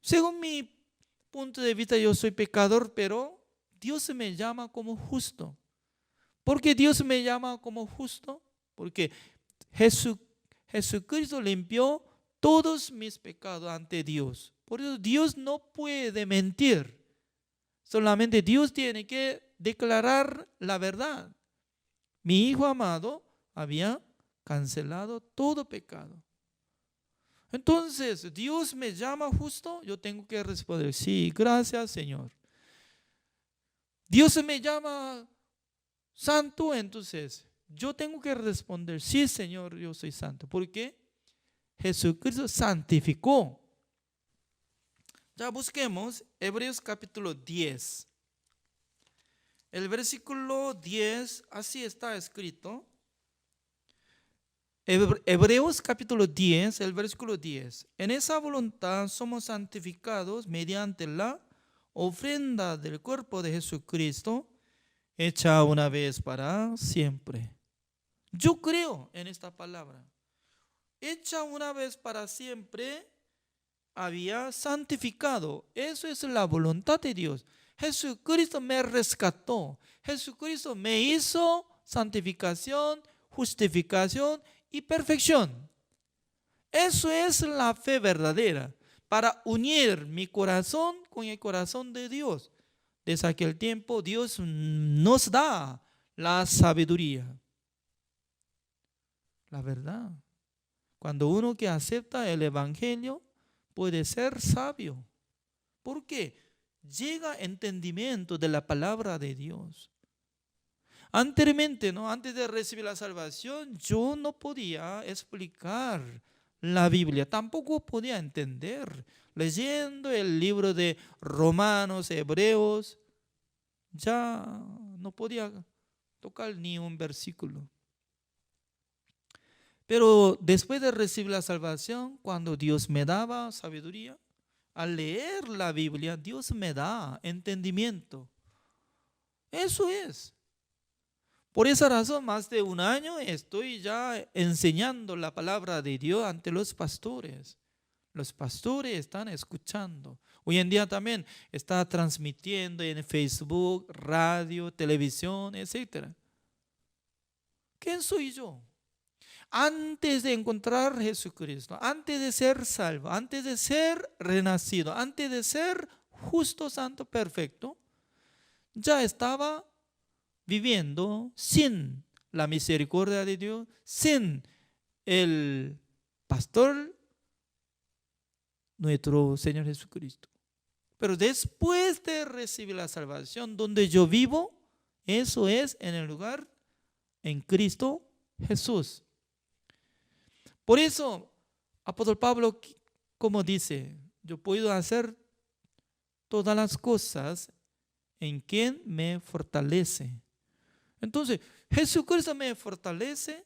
Según mi punto de vista, yo soy pecador, pero Dios me llama como justo. ¿Por qué Dios me llama como justo? Porque Jesucristo limpió todos mis pecados ante Dios. Por eso Dios no puede mentir. Solamente Dios tiene que declarar la verdad. Mi Hijo amado había cancelado todo pecado. Entonces, Dios me llama justo, yo tengo que responder, sí, gracias, Señor. Dios me llama santo, entonces yo tengo que responder, sí, Señor, yo soy santo. ¿Por qué? Jesucristo santificó. Ya busquemos Hebreos capítulo 10. El versículo 10, así está escrito. Hebreos capítulo 10, el versículo 10. En esa voluntad somos santificados mediante la ofrenda del cuerpo de Jesucristo, hecha una vez para siempre. Yo creo en esta palabra. Hecha una vez para siempre, había santificado. Eso es la voluntad de Dios. Jesucristo me rescató. Jesucristo me hizo santificación, justificación y perfección. Eso es la fe verdadera, para unir mi corazón con el corazón de Dios. Desde aquel tiempo Dios nos da la sabiduría. La verdad. Cuando uno que acepta el evangelio puede ser sabio. ¿Por qué? Llega entendimiento de la palabra de Dios. Anteriormente, antes de recibir la salvación, yo no podía explicar la Biblia, tampoco podía entender. Leyendo el libro de Romanos, Hebreos, ya no podía tocar ni un versículo. Pero después de recibir la salvación, cuando Dios me daba sabiduría, al leer la Biblia, Dios me da entendimiento. Eso es. Por esa razón, más de un año estoy ya enseñando la palabra de Dios ante los pastores. Los pastores están escuchando. Hoy en día también está transmitiendo en Facebook, radio, televisión, etc. ¿Quién soy yo? Antes de encontrar a Jesucristo, antes de ser salvo, antes de ser renacido, antes de ser justo, santo, perfecto, ya estaba viviendo sin la misericordia de Dios, sin el pastor, nuestro Señor Jesucristo. Pero después de recibir la salvación, donde yo vivo, eso es en el lugar en Cristo Jesús. Por eso, apóstol Pablo, como dice, yo puedo hacer todas las cosas en quien me fortalece. Entonces, Jesucristo me fortalece,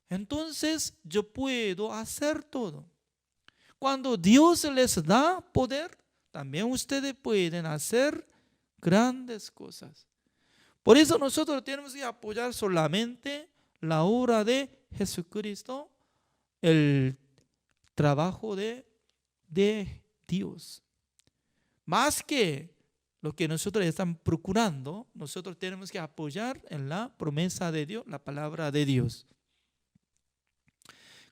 entonces yo puedo hacer todo. Cuando Dios les da poder, también ustedes pueden hacer grandes cosas. Por eso nosotros tenemos que apoyar solamente la obra de Jesucristo, el trabajo de Dios. Más que lo que nosotros estamos procurando, nosotros tenemos que apoyar en la promesa de Dios, la palabra de Dios.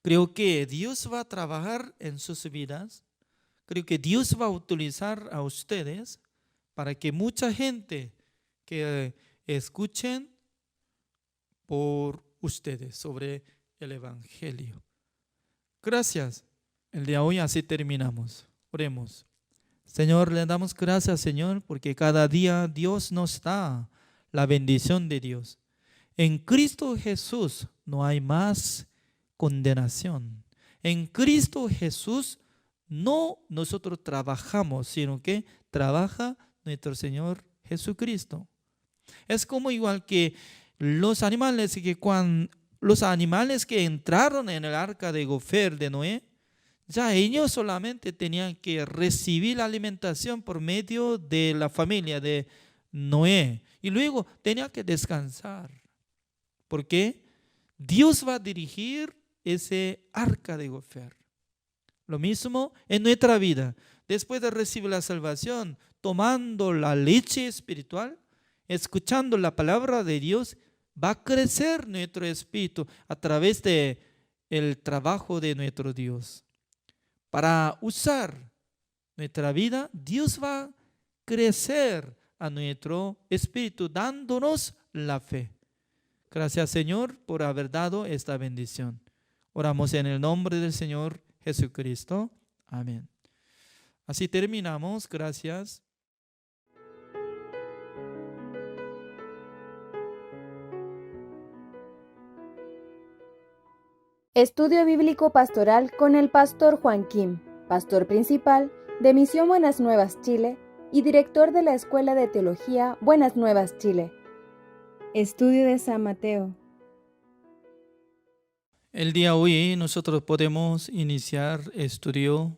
Creo que Dios va a trabajar en sus vidas. Creo que Dios va a utilizar a ustedes para que mucha gente que escuchen por ustedes sobre el Evangelio. Gracias. El día de hoy así terminamos. Oremos. Señor, le damos gracias, Señor, porque cada día Dios nos da la bendición de Dios. En Cristo Jesús no hay más condenación. En Cristo Jesús no nosotros trabajamos, sino que trabaja nuestro Señor Jesucristo. Es como igual que los animales que entraron en el arca de Gofer de Noé, ya ellos solamente tenían que recibir la alimentación por medio de la familia de Noé y luego tenían que descansar, porque Dios va a dirigir ese arca de Gofer. Lo mismo en nuestra vida. Después de recibir la salvación, tomando la leche espiritual, escuchando la palabra de Dios, va a crecer nuestro espíritu a través de el trabajo de nuestro Dios. Para usar nuestra vida, Dios va a crecer a nuestro espíritu, dándonos la fe. Gracias, Señor, por haber dado esta bendición. Oramos en el nombre del Señor Jesucristo. Amén. Así terminamos. Gracias. Estudio Bíblico Pastoral con el Pastor Juan Kim, Pastor Principal de Misión Buenas Nuevas Chile y Director de la Escuela de Teología Buenas Nuevas Chile. Estudio de San Mateo. El día de hoy nosotros podemos iniciar estudio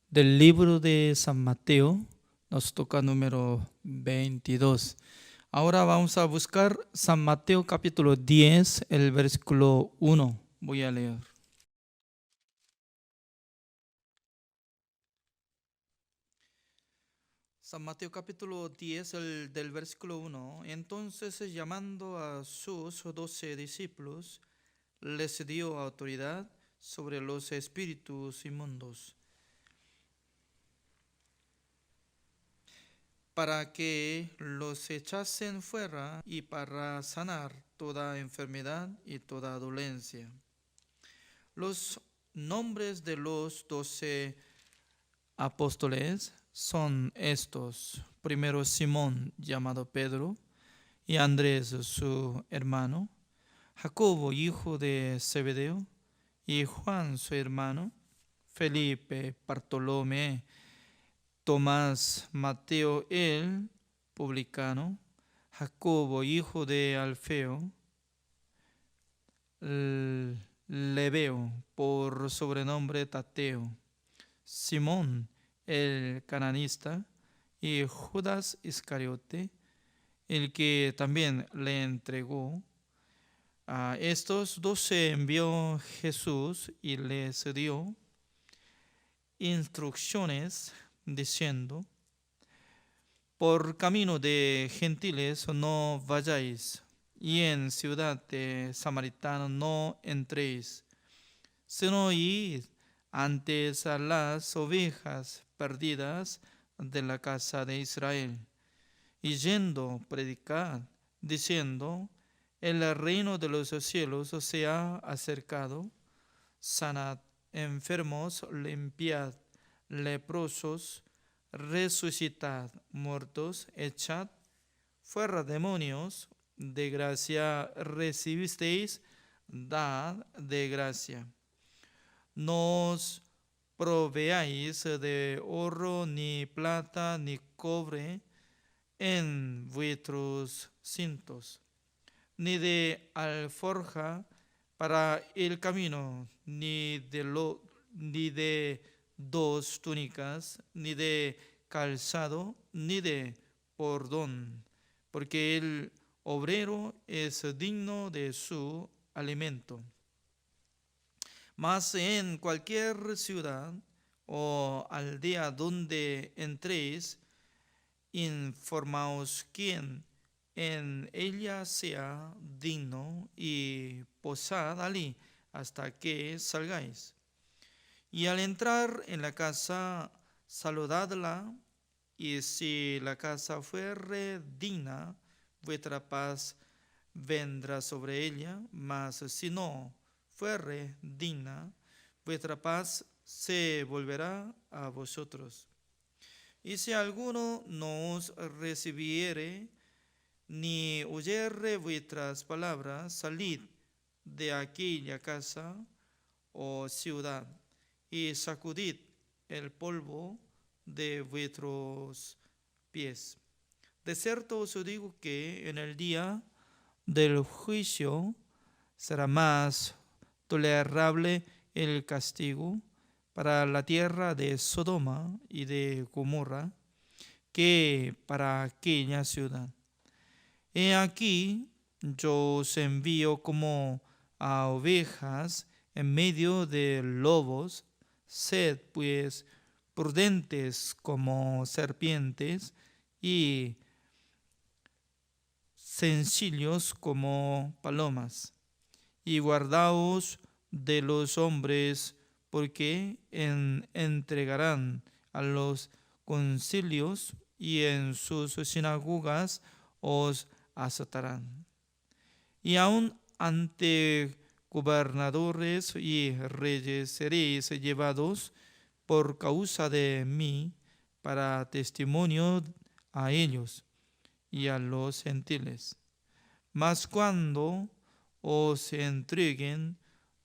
del libro de San Mateo. Nos toca número 22. Ahora vamos a buscar San Mateo capítulo 10, el versículo 1. Voy a leer. San Mateo capítulo 10, del versículo 1. Entonces, llamando a sus 12 discípulos, les dio autoridad sobre los espíritus inmundos, para que los echasen fuera y para sanar toda enfermedad y toda dolencia. Los nombres de los 12 apóstoles son estos: primero Simón, llamado Pedro, y Andrés su hermano, Jacobo, hijo de Zebedeo, y Juan su hermano, Felipe, Bartolomé, Tomás, Mateo el publicano, Jacobo, hijo de Alfeo, Lebeo, por sobrenombre Tateo, Simón el cananista, y Judas Iscariote, el que también le entregó. A estos 12 envió Jesús y les dio instrucciones diciendo: por camino de gentiles no vayáis, y en ciudad de samaritanos no entréis, sino id antes a las ovejas perdidas de la casa de Israel. Y yendo, predicad, diciendo: el reino de los cielos se ha acercado. Sanad enfermos, limpiad leprosos, resucitad muertos, echad fuera demonios. De gracia recibisteis, dad de gracia. No os proveáis de oro, ni plata, ni cobre en vuestros cintos, ni de alforja, para el camino, ni de dos túnicas, ni de calzado, ni de bordón, porque el obrero es digno de su alimento. Mas en cualquier ciudad o aldea donde entréis, informaos quién en ella sea digno y posad allí hasta que salgáis. Y al entrar en la casa, saludadla, y si la casa fuere digna, vuestra paz vendrá sobre ella, mas si no fuere digna, vuestra paz se volverá a vosotros. Y si alguno no os recibiere, ni oyere vuestras palabras, salid de aquella casa o ciudad, y sacudid el polvo de vuestros pies. De cierto os digo que en el día del juicio será más tolerable el castigo para la tierra de Sodoma y de Gomorra que para aquella ciudad. He aquí, yo os envío como a ovejas en medio de lobos. Sed pues prudentes como serpientes y sencillos como palomas. Y guardaos de los hombres, porque entregarán a los concilios y en sus sinagogas os azotarán. Y aun ante gobernadores y reyes seréis llevados por causa de mí para testimonio a ellos y a los gentiles. Mas cuando os entreguen,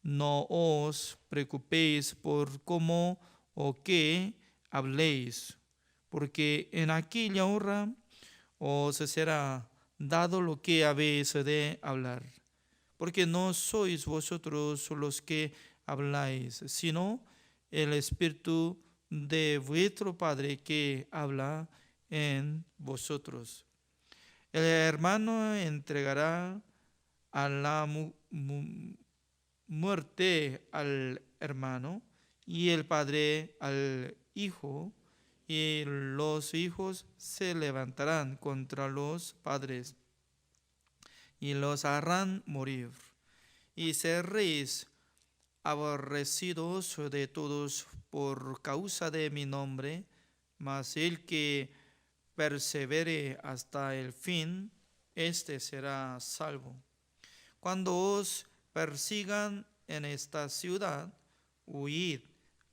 no os preocupéis por cómo o qué habléis, porque en aquella hora os será dado lo que habéis de hablar. Porque no sois vosotros los que habláis, sino el Espíritu de vuestro Padre que habla en vosotros. El hermano entregará a la muerte al hermano, y el padre al hijo, y los hijos se levantarán contra los padres y los harán morir. Y seréis aborrecidos de todos por causa de mi nombre, mas el que persevere hasta el fin, éste será salvo. Cuando os persigan en esta ciudad, huid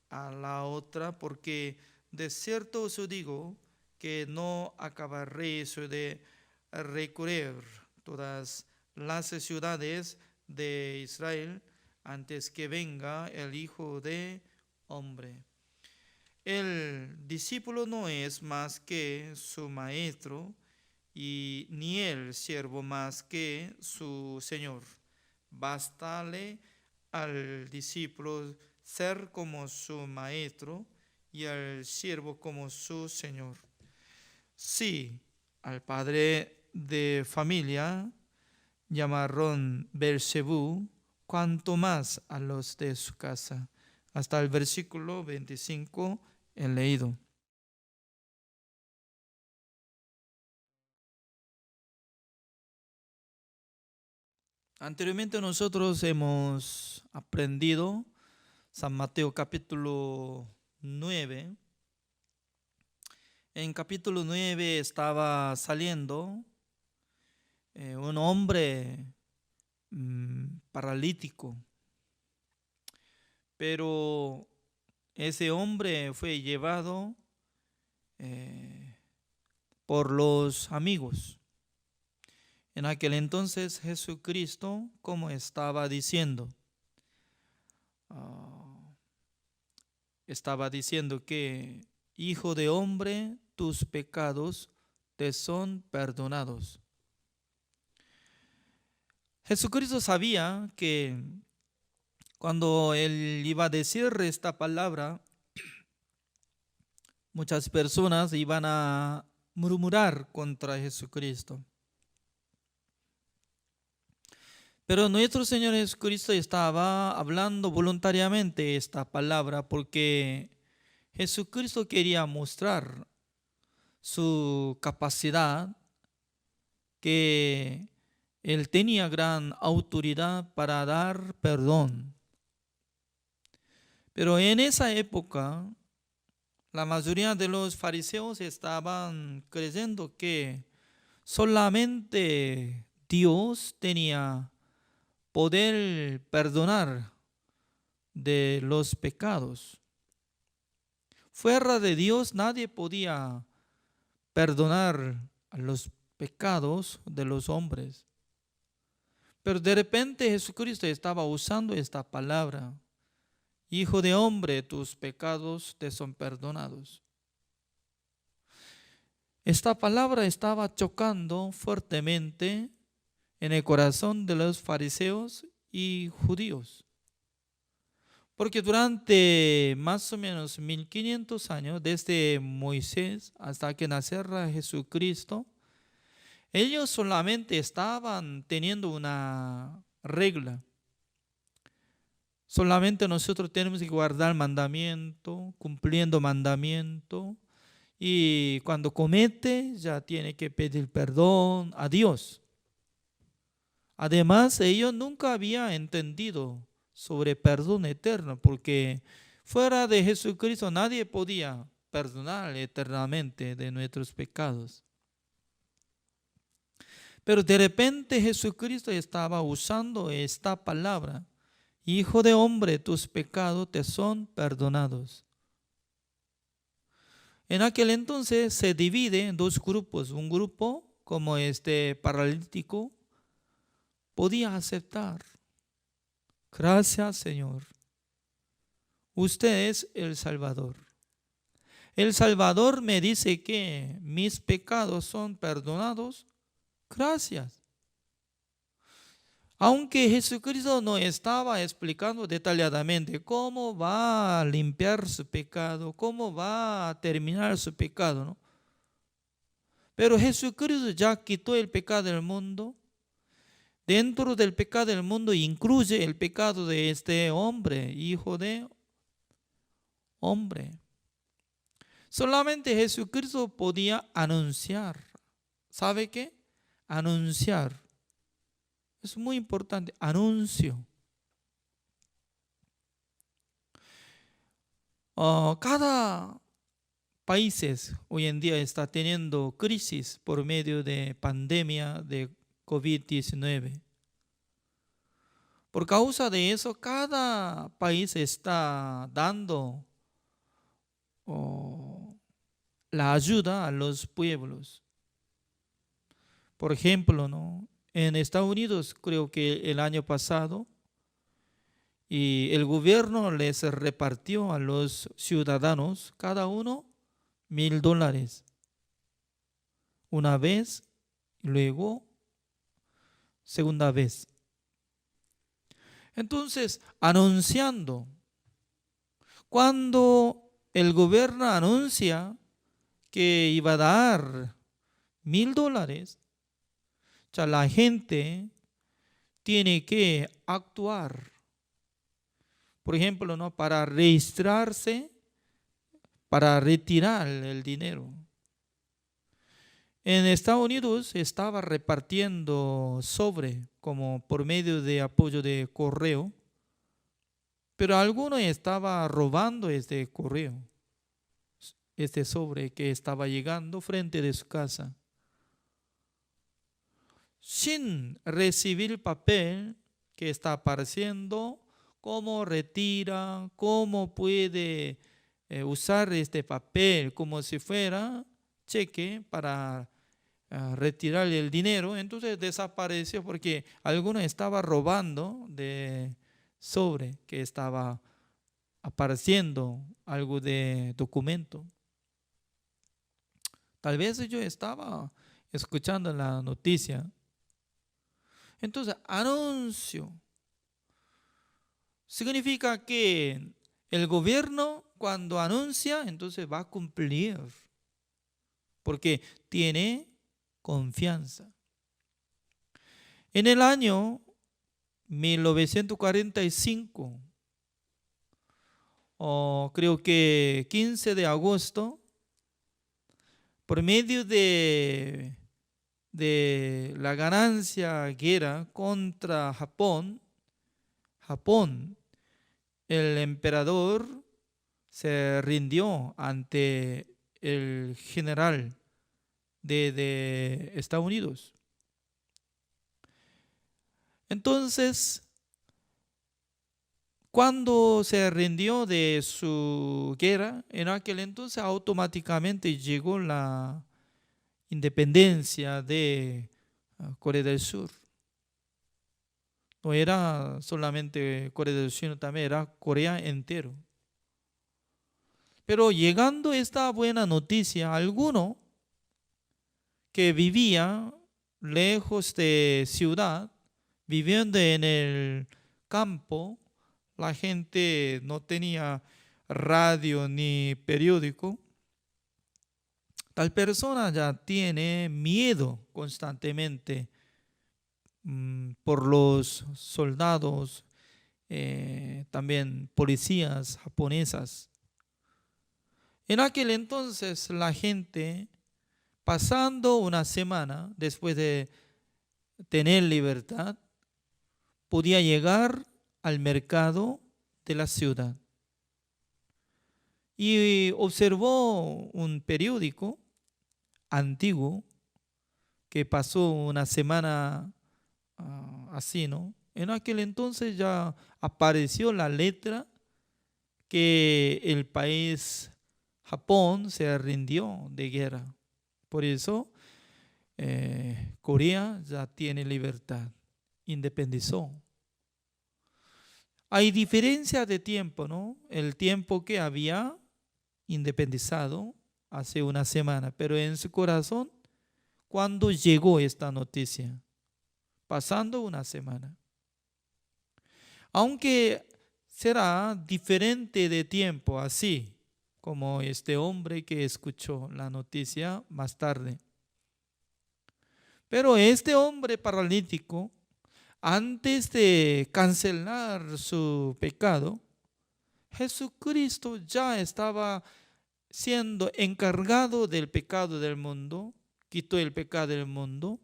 a la otra, porque de cierto os digo que no acabaréis de recorrer todas las ciudades de Israel antes que venga el Hijo de Hombre. El discípulo no es más que su maestro, y ni el siervo más que su Señor. Bástale al discípulo ser como su maestro y al siervo como su Señor. Si al padre de familia llamaron Beelzebú, cuanto más a los de su casa. Hasta el versículo 25 he leído. Anteriormente nosotros hemos aprendido San Mateo capítulo 9. En capítulo 9 estaba saliendo un hombre paralítico, pero ese hombre fue llevado por los amigos. En aquel entonces Jesucristo, como estaba diciendo, que Hijo de hombre, tus pecados te son perdonados. Jesucristo sabía que Cuando él iba a decir esta palabra, muchas personas iban a murmurar contra Jesucristo. Pero nuestro Señor Jesucristo estaba hablando voluntariamente esta palabra porque Jesucristo quería mostrar su capacidad, que Él tenía gran autoridad para dar perdón. Pero en esa época, la mayoría de los fariseos estaban creyendo que solamente Dios tenía poder perdonar de los pecados. Fuera de Dios nadie podía perdonar los pecados de los hombres. Pero de repente Jesucristo estaba usando esta palabra: Hijo de hombre, tus pecados te son perdonados. Esta palabra estaba chocando fuertemente en el corazón de los fariseos y judíos. Porque durante más o menos 1500 años, desde Moisés hasta que naciera Jesucristo, ellos solamente estaban teniendo una regla. Solamente nosotros tenemos que guardar mandamiento, cumpliendo mandamiento, y cuando comete ya tiene que pedir perdón a Dios. Además, ellos nunca habían entendido sobre perdón eterno, porque fuera de Jesucristo nadie podía perdonar eternamente de nuestros pecados. Pero de repente Jesucristo estaba usando esta palabra: Hijo de hombre, tus pecados te son perdonados. En aquel entonces se divide en dos grupos. Un grupo, como este paralítico, podía aceptar: gracias, Señor, usted es el Salvador. El Salvador me dice que mis pecados son perdonados. Gracias. Aunque Jesucristo no estaba explicando detalladamente cómo va a limpiar su pecado, cómo va a terminar su pecado, ¿no? Pero Jesucristo ya quitó el pecado del mundo. Dentro del pecado del mundo incluye el pecado de este hombre, hijo de hombre. Solamente Jesucristo podía anunciar. ¿Sabe qué? Anunciar. Es muy importante, anuncio. Cada país hoy en día está teniendo crisis por medio de pandemia de COVID-19. Por causa de eso, cada país está dando la ayuda a los pueblos. Por ejemplo, ¿no? En Estados Unidos, creo que el año pasado, y el gobierno les repartió a los ciudadanos cada uno $1,000 una vez, y luego segunda vez. Entonces, anunciando, cuando el gobierno anuncia que iba a dar $1,000, ya la gente tiene que actuar. Por ejemplo, ¿no? Para registrarse, para retirar el dinero. En Estados Unidos estaba repartiendo sobre, como por medio de apoyo de correo, pero alguno estaba robando este correo, este sobre que estaba llegando frente de su casa, sin recibir papel que está apareciendo, cómo retira, cómo puede usar este papel como si fuera cheque para retirar el dinero. Entonces desapareció porque alguno estaba robando de sobre que estaba apareciendo algo de documento. Tal vez yo estaba escuchando la noticia. Entonces, anuncio. significa que el gobierno cuando anuncia, entonces va a cumplir, porque tiene confianza. En el año 1945, creo que 15 de agosto, por medio de la ganancia guerra contra Japón, el emperador se rindió ante el general de Estados Unidos. Entonces, cuando se rindió de su guerra, en aquel entonces automáticamente llegó la independencia de Corea del Sur. No era solamente Corea del Sur, sino también era Corea entero. Pero llegando esta buena noticia, alguno que vivía lejos de ciudad, viviendo en el campo, la gente no tenía radio ni periódico. Tal persona ya tiene miedo constantemente por los soldados, también policías japonesas. En aquel entonces la gente, pasando una semana después de tener libertad, podía llegar al mercado de la ciudad. Y observó un periódico antiguo que pasó una semana así, ¿no? En aquel entonces ya apareció la letra que el país Japón se rindió de guerra. Por eso Corea ya tiene libertad, independizó. Hay diferencia de tiempo, ¿no? El tiempo que había independizado hace una semana, pero en su corazón, cuando llegó esta noticia, pasando una semana. Aunque será diferente de tiempo, así como este hombre que escuchó la noticia más tarde. Pero este hombre paralítico, antes de cancelar su pecado, Jesucristo ya estaba siendo encargado del pecado del mundo, quitó el pecado del mundo.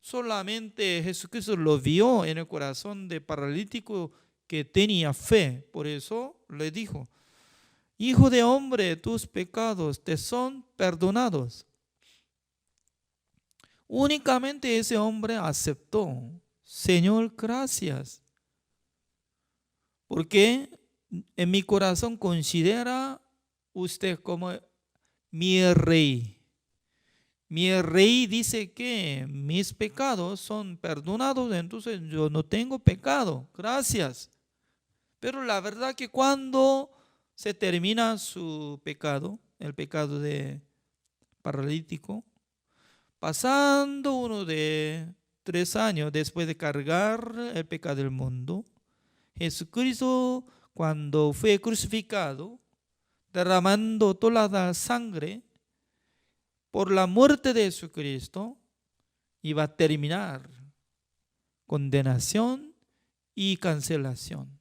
Solamente Jesucristo lo vio en el corazón de paralítico que tenía fe. Por eso le dijo: Hijo de hombre, tus pecados te son perdonados. Únicamente ese hombre aceptó: Señor, gracias, porque en mi corazón considera usted como mi rey. Mi rey dice que mis pecados son perdonados, entonces yo no tengo pecado. Gracias. Pero la verdad que cuando se termina su pecado, el pecado de paralítico, pasando uno de 3 años después de cargar el pecado del mundo, Jesucristo, cuando fue crucificado, derramando toda la sangre por la muerte de Jesucristo, iba a terminar condenación y cancelación.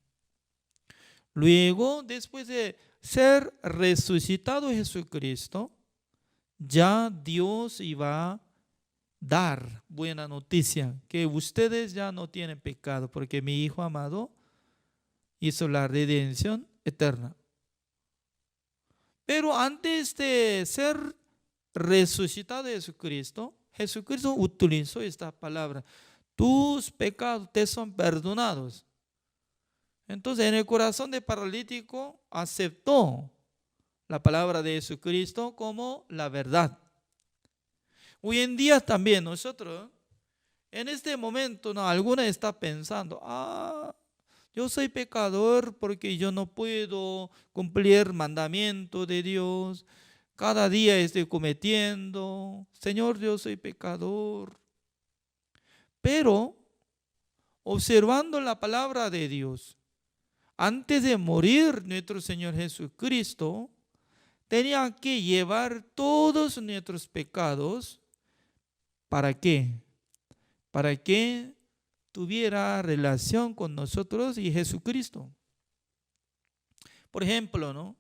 Luego, después de ser resucitado Jesucristo, ya Dios iba a dar buena noticia, que ustedes ya no tienen pecado, porque mi Hijo amado hizo la redención eterna. Pero antes de ser resucitado Jesucristo, Jesucristo utilizó esta palabra: tus pecados te son perdonados. Entonces en el corazón del paralítico aceptó la palabra de Jesucristo como la verdad. Hoy en día también nosotros, en este momento, ¿no?, alguna está pensando: yo soy pecador porque yo no puedo cumplir el mandamiento de Dios. Cada día estoy cometiendo. Señor, yo soy pecador. Pero observando la palabra de Dios, antes de morir nuestro Señor Jesucristo, tenía que llevar todos nuestros pecados. ¿Para qué? Para que tuviera relación con nosotros y Jesucristo. Por ejemplo, ¿no?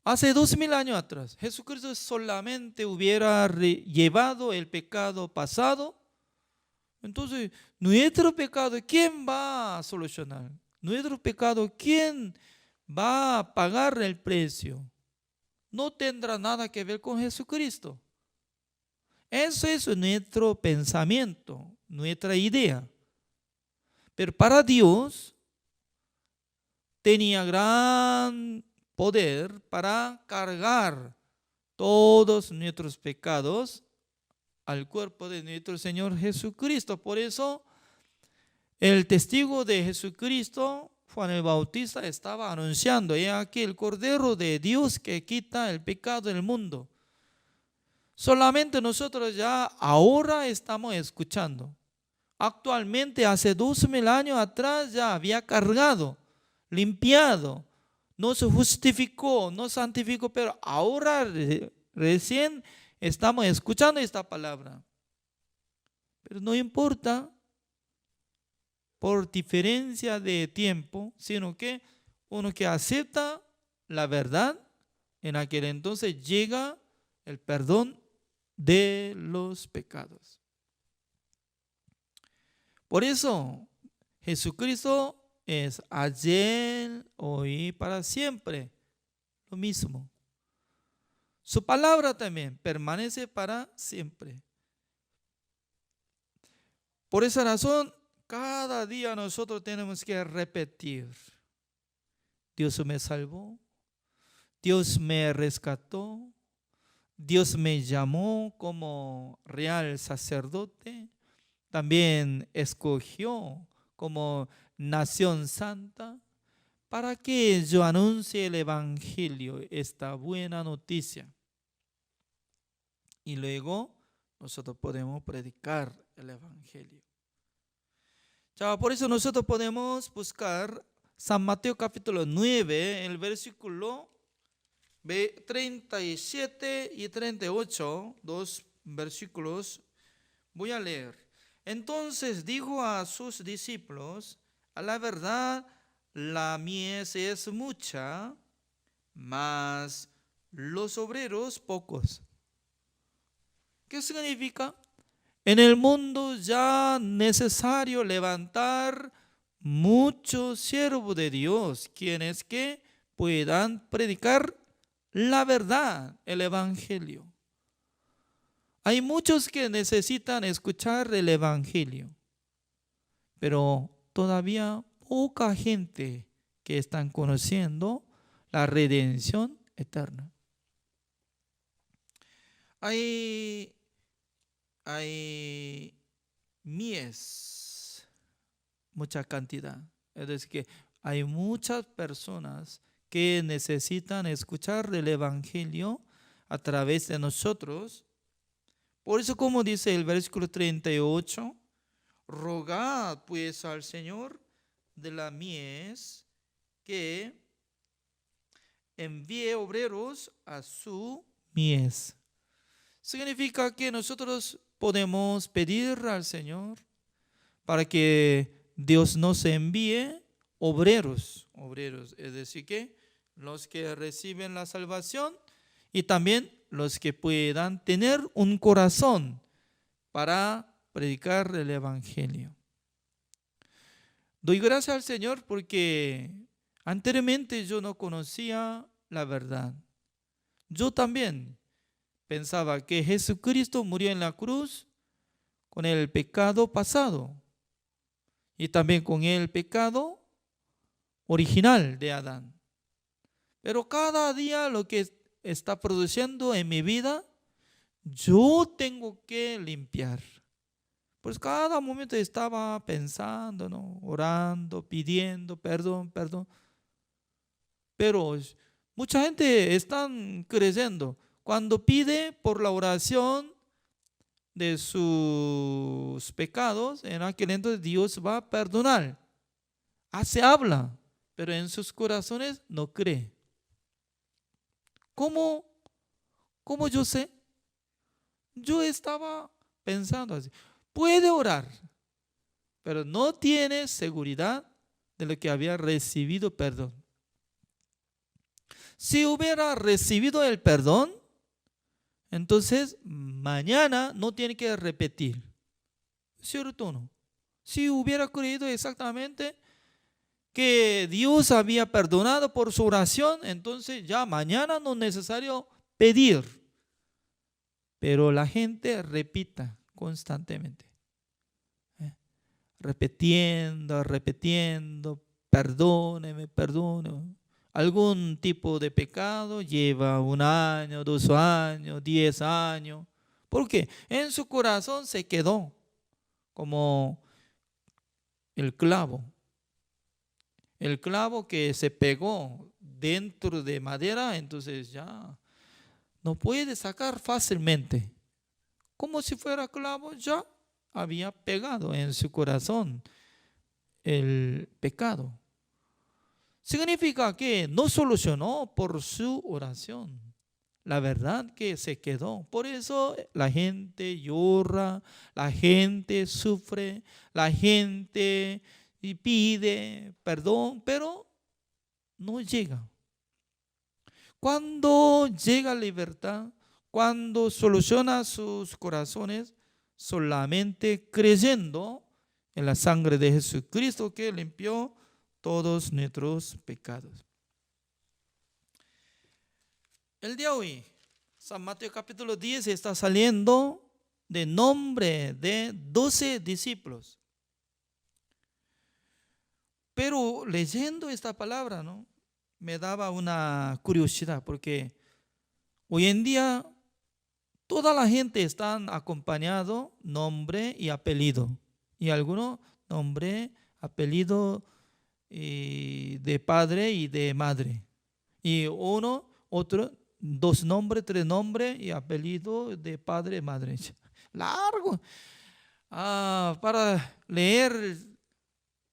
Hace 2000 años atrás, Jesucristo solamente hubiera llevado el pecado pasado. Entonces, nuestro pecado, ¿quién va a solucionar? Nuestro pecado, ¿quién va a pagar el precio? No tendrá nada que ver con Jesucristo. Eso es nuestro pensamiento, nuestra idea. Pero para Dios tenía gran poder para cargar todos nuestros pecados al cuerpo de nuestro Señor Jesucristo. Por eso el testigo de Jesucristo, Juan el Bautista, estaba anunciando: he aquí el Cordero de Dios que quita el pecado del mundo. Solamente nosotros ya ahora estamos escuchando. Actualmente, hace 2000 años atrás ya había cargado, limpiado, nos justificó, nos santificó, pero ahora recién estamos escuchando esta palabra. Pero no importa por diferencia de tiempo, sino que uno que acepta la verdad, en aquel entonces llega el perdón de los pecados. Por eso Jesucristo es ayer, hoy y para siempre lo mismo. Su palabra también permanece para siempre. Por esa razón, cada día nosotros tenemos que repetir: Dios me salvó, Dios me rescató, Dios me llamó como real sacerdote, también escogió como nación santa para que yo anuncie el evangelio, esta buena noticia. Y luego nosotros podemos predicar el evangelio. Por eso nosotros podemos buscar San Mateo capítulo 9, el versículo 37 y 38, dos versículos. Voy a leer. Entonces dijo a sus discípulos: a la verdad, la mies es mucha, mas los obreros pocos. ¿Qué significa? En el mundo ya necesario levantar muchos siervos de Dios, quienes que puedan predicar la verdad, el evangelio. Hay muchos que necesitan escuchar el evangelio, pero todavía poca gente que están conociendo la redención eterna. Hay mies, mucha cantidad. Es decir, que hay muchas personas que necesitan escuchar el evangelio a través de nosotros. Por eso, como dice el versículo 38, rogad pues al Señor de la mies que envíe obreros a su mies. Significa que nosotros podemos pedir al Señor para que Dios nos envíe obreros, es decir, que los que reciben la salvación y también los que puedan tener un corazón para predicar el evangelio. Doy gracias al Señor porque anteriormente yo no conocía la verdad. Yo también pensaba que Jesucristo murió en la cruz con el pecado pasado y también con el pecado original de Adán. Pero cada día lo que está produciendo en mi vida, yo tengo que limpiar. Pues cada momento estaba pensando, ¿no? Orando, pidiendo perdón. Pero mucha gente está creyendo. Cuando pide por la oración de sus pecados, en aquel entonces Dios va a perdonar. Se habla, pero en sus corazones no cree. ¿Cómo yo sé? Yo estaba pensando así, puede orar, pero no tiene seguridad de lo que había recibido perdón. Si hubiera recibido el perdón, entonces mañana no tiene que repetir. ¿Cierto o no? Si hubiera creído exactamente que Dios había perdonado por su oración, entonces ya mañana no es necesario pedir. Pero la gente repita constantemente, repitiendo, perdóneme. Algún tipo de pecado lleva 1 año, 2 años, 10 años. ¿Por qué? En su corazón se quedó como el clavo que se pegó dentro de madera, entonces ya no puede sacar fácilmente. Como si fuera clavo, ya había pegado en su corazón el pecado. Significa que no solucionó por su oración. La verdad que se quedó. Por eso la gente llora, la gente sufre, la gente pide perdón, pero no llega. Cuando llega libertad, cuando soluciona sus corazones, solamente creyendo en la sangre de Jesucristo que limpió todos nuestros pecados. El día de hoy, San Mateo capítulo 10 está saliendo de nombre de 12 discípulos. Pero leyendo esta palabra, ¿no?, me daba una curiosidad, porque hoy en día toda la gente está acompañado nombre y apellido, y algunos nombre, apellido de padre y de madre, y otro, 2 nombres, 3 nombres y apellido de padre y madre. Largo. Para leer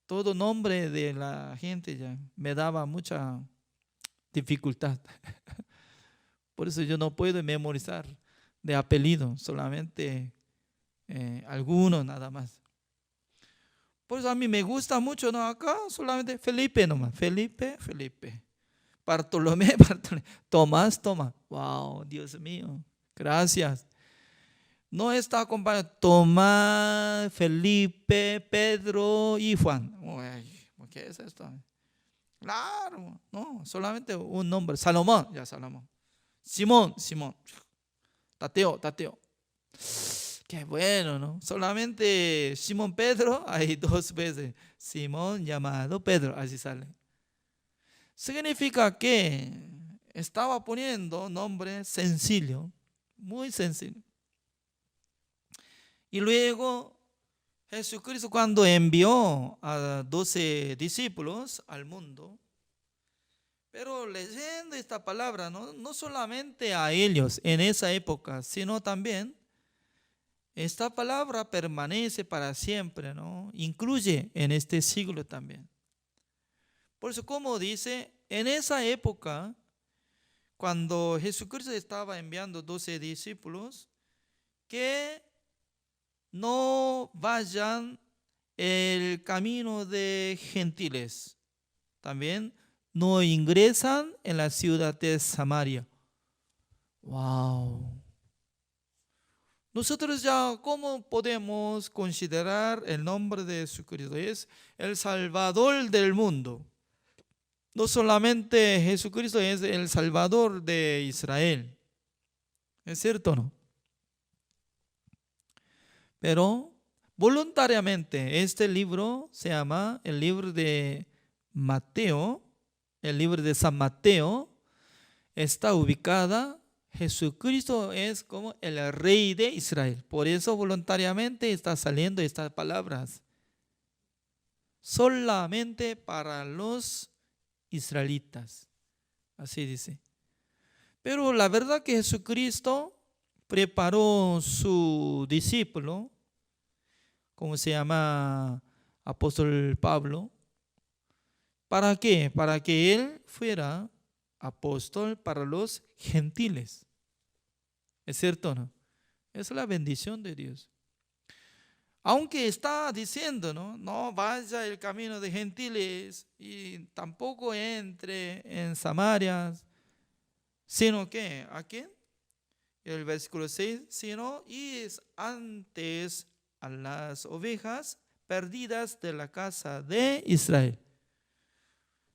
todo nombre de la gente ya me daba mucha dificultad. Por eso yo no puedo memorizar de apellido, solamente algunos nada más. Por eso a mí me gusta mucho, ¿no? Acá solamente Felipe nomás. Felipe. Bartolomé. Tomás. Wow, Dios mío, gracias. No está acompañado Tomás, Felipe, Pedro y Juan. Uy, ¿qué es esto? Claro, no, solamente un nombre. Salomón. Simón. Tateo. Qué bueno, ¿no? Solamente Simón Pedro, hay 2 veces. Simón llamado Pedro, así sale. Significa que estaba poniendo nombre sencillo, muy sencillo. Y luego Jesucristo, cuando envió a 12 discípulos al mundo, pero leyendo esta palabra, no solamente a ellos en esa época, sino también esta palabra permanece para siempre, ¿no? Incluye en este siglo también. Por eso, como dice, en esa época, cuando Jesucristo estaba enviando 12 discípulos, que no vayan el camino de gentiles. También no ingresan en la ciudad de Samaria. Wow. Nosotros ya, ¿cómo podemos considerar el nombre de Jesucristo? Es el Salvador del mundo. No solamente Jesucristo es el Salvador de Israel. ¿Es cierto o no? Pero voluntariamente este libro se llama el libro de Mateo, el libro de San Mateo. Está ubicada, Jesucristo es como el rey de Israel. Por eso voluntariamente está saliendo estas palabras. Solamente para los israelitas. Así dice. Pero la verdad que Jesucristo preparó su discípulo, como se llama apóstol Pablo, ¿Para qué? Para que Él fuera apóstol para los gentiles. ¿Es cierto o no? Es la bendición de Dios. Aunque está diciendo, no vaya el camino de gentiles y tampoco entre en Samaria, sino que, ¿a quién? El versículo 6, sino y antes a las ovejas perdidas de la casa de Israel.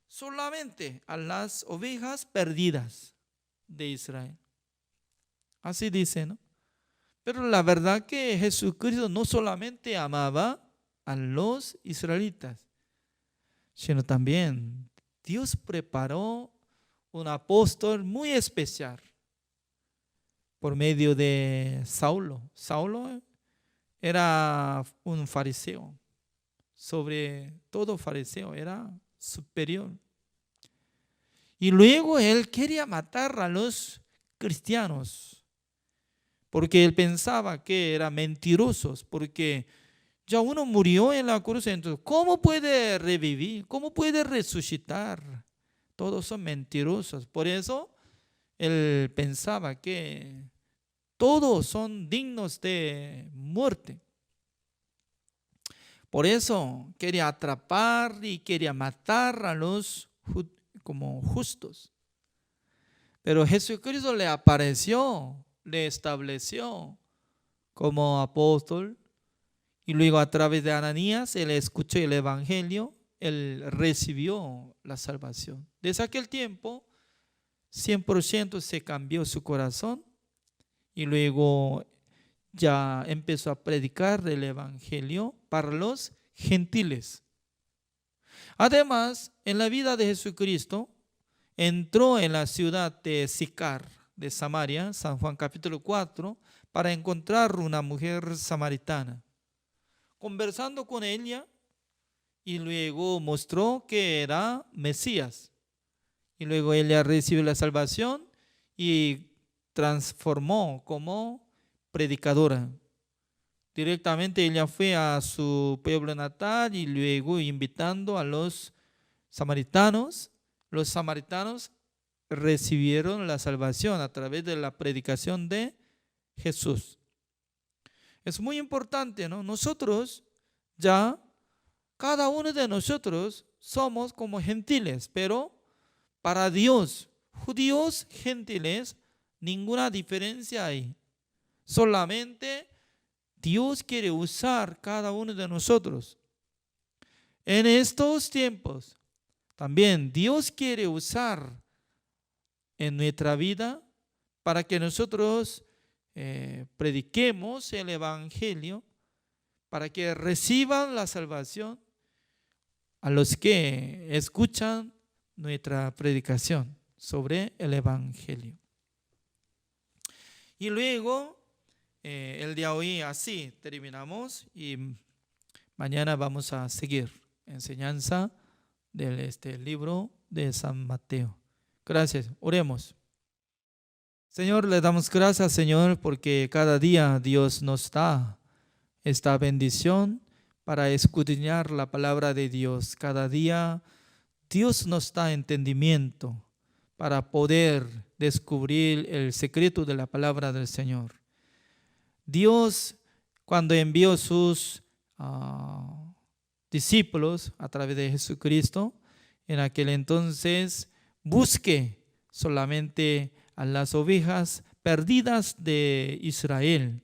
Solamente a las ovejas perdidas de Israel. Así dice, ¿no? Pero la verdad que Jesucristo no solamente amaba a los israelitas, sino también Dios preparó un apóstol muy especial por medio de Saulo. Saulo era un fariseo, sobre todo fariseo, era superior. Y luego él quería matar a los cristianos, porque él pensaba que eran mentirosos, porque ya uno murió en la cruz, entonces ¿cómo puede revivir? ¿Cómo puede resucitar? Todos son mentirosos. Por eso él pensaba que todos son dignos de muerte. Por eso quería atrapar y quería matar a los como justos. Pero Jesucristo le apareció, le estableció como apóstol, y luego a través de Ananías él escuchó el evangelio, él recibió la salvación. Desde aquel tiempo 100% se cambió su corazón y luego ya empezó a predicar el evangelio para los gentiles. Además, en la vida de Jesucristo, entró en la ciudad de Sicar, de Samaria, San Juan capítulo 4, para encontrar una mujer samaritana. Conversando con ella, y luego mostró que era Mesías. Y luego ella recibió la salvación y transformó como predicadora. Directamente ella fue a su pueblo natal y luego invitando a los samaritanos. Los samaritanos recibieron la salvación a través de la predicación de Jesús. Es muy importante, ¿no? Nosotros ya, cada uno de nosotros somos como gentiles, pero para Dios, judíos, gentiles, ninguna diferencia hay. Solamente Dios quiere usar cada uno de nosotros. En estos tiempos, también Dios quiere usar en nuestra vida para que nosotros prediquemos el evangelio, para que reciban la salvación a los que escuchan nuestra predicación sobre el evangelio. Y luego, el día de hoy así terminamos y mañana vamos a seguir enseñanza de este libro de San Mateo. Gracias, oremos. Señor, le damos gracias, Señor, porque cada día Dios nos da esta bendición para escudriñar la palabra de Dios. Cada día Dios nos da entendimiento para poder descubrir el secreto de la palabra del Señor. Dios, cuando envió sus discípulos a través de Jesucristo, en aquel entonces busque solamente a las ovejas perdidas de Israel.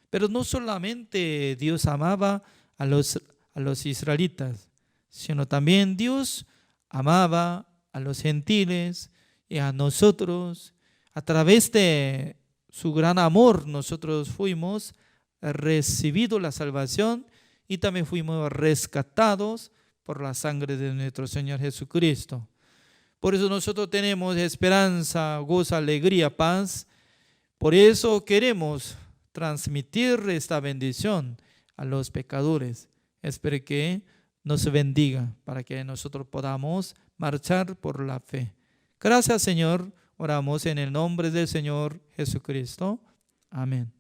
Pero no solamente Dios amaba a los israelitas, sino también Dios amaba a los gentiles y a nosotros. A través de su gran amor nosotros fuimos recibido la salvación y también fuimos rescatados por la sangre de nuestro Señor Jesucristo. Por eso nosotros tenemos esperanza, gozo, alegría, paz. Por eso queremos transmitir esta bendición a los pecadores. Espero que nos bendiga para que nosotros podamos marchar por la fe. Gracias, Señor. Oramos en el nombre del Señor Jesucristo. Amén.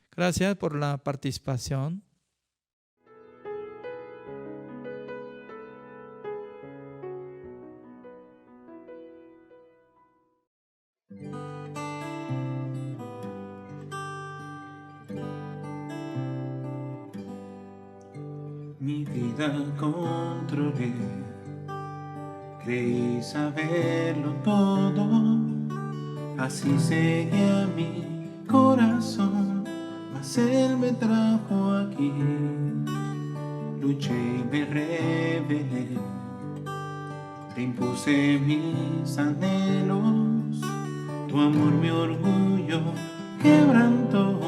Gracias por la participación. mi vida controlé. Creí saberlo todo, así seguía mi corazón, mas Él me trajo aquí. Luché y me rebelé, te impuse mis anhelos, tu amor mi orgullo quebrantó,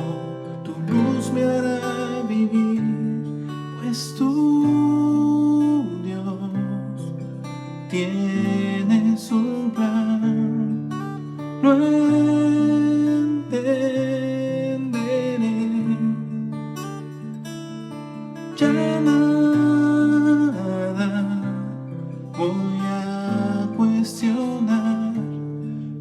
tu luz me hará vivir, pues tú, Dios, tienes un plan. Lo entenderé, ya nada voy a cuestionar,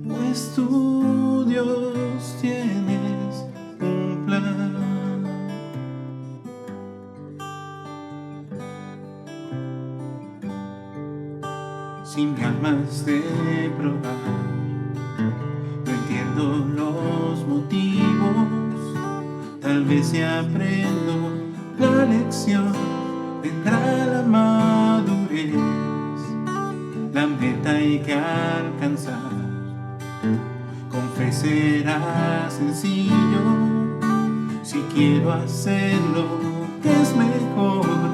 pues tú, Dios, tienes un plan. Si mi alma has de probar, no entiendo los motivos, tal vez si aprendo la lección, vendrá la madurez. La meta hay que alcanzar, con fe será sencillo, si quiero hacerlo que es mejor.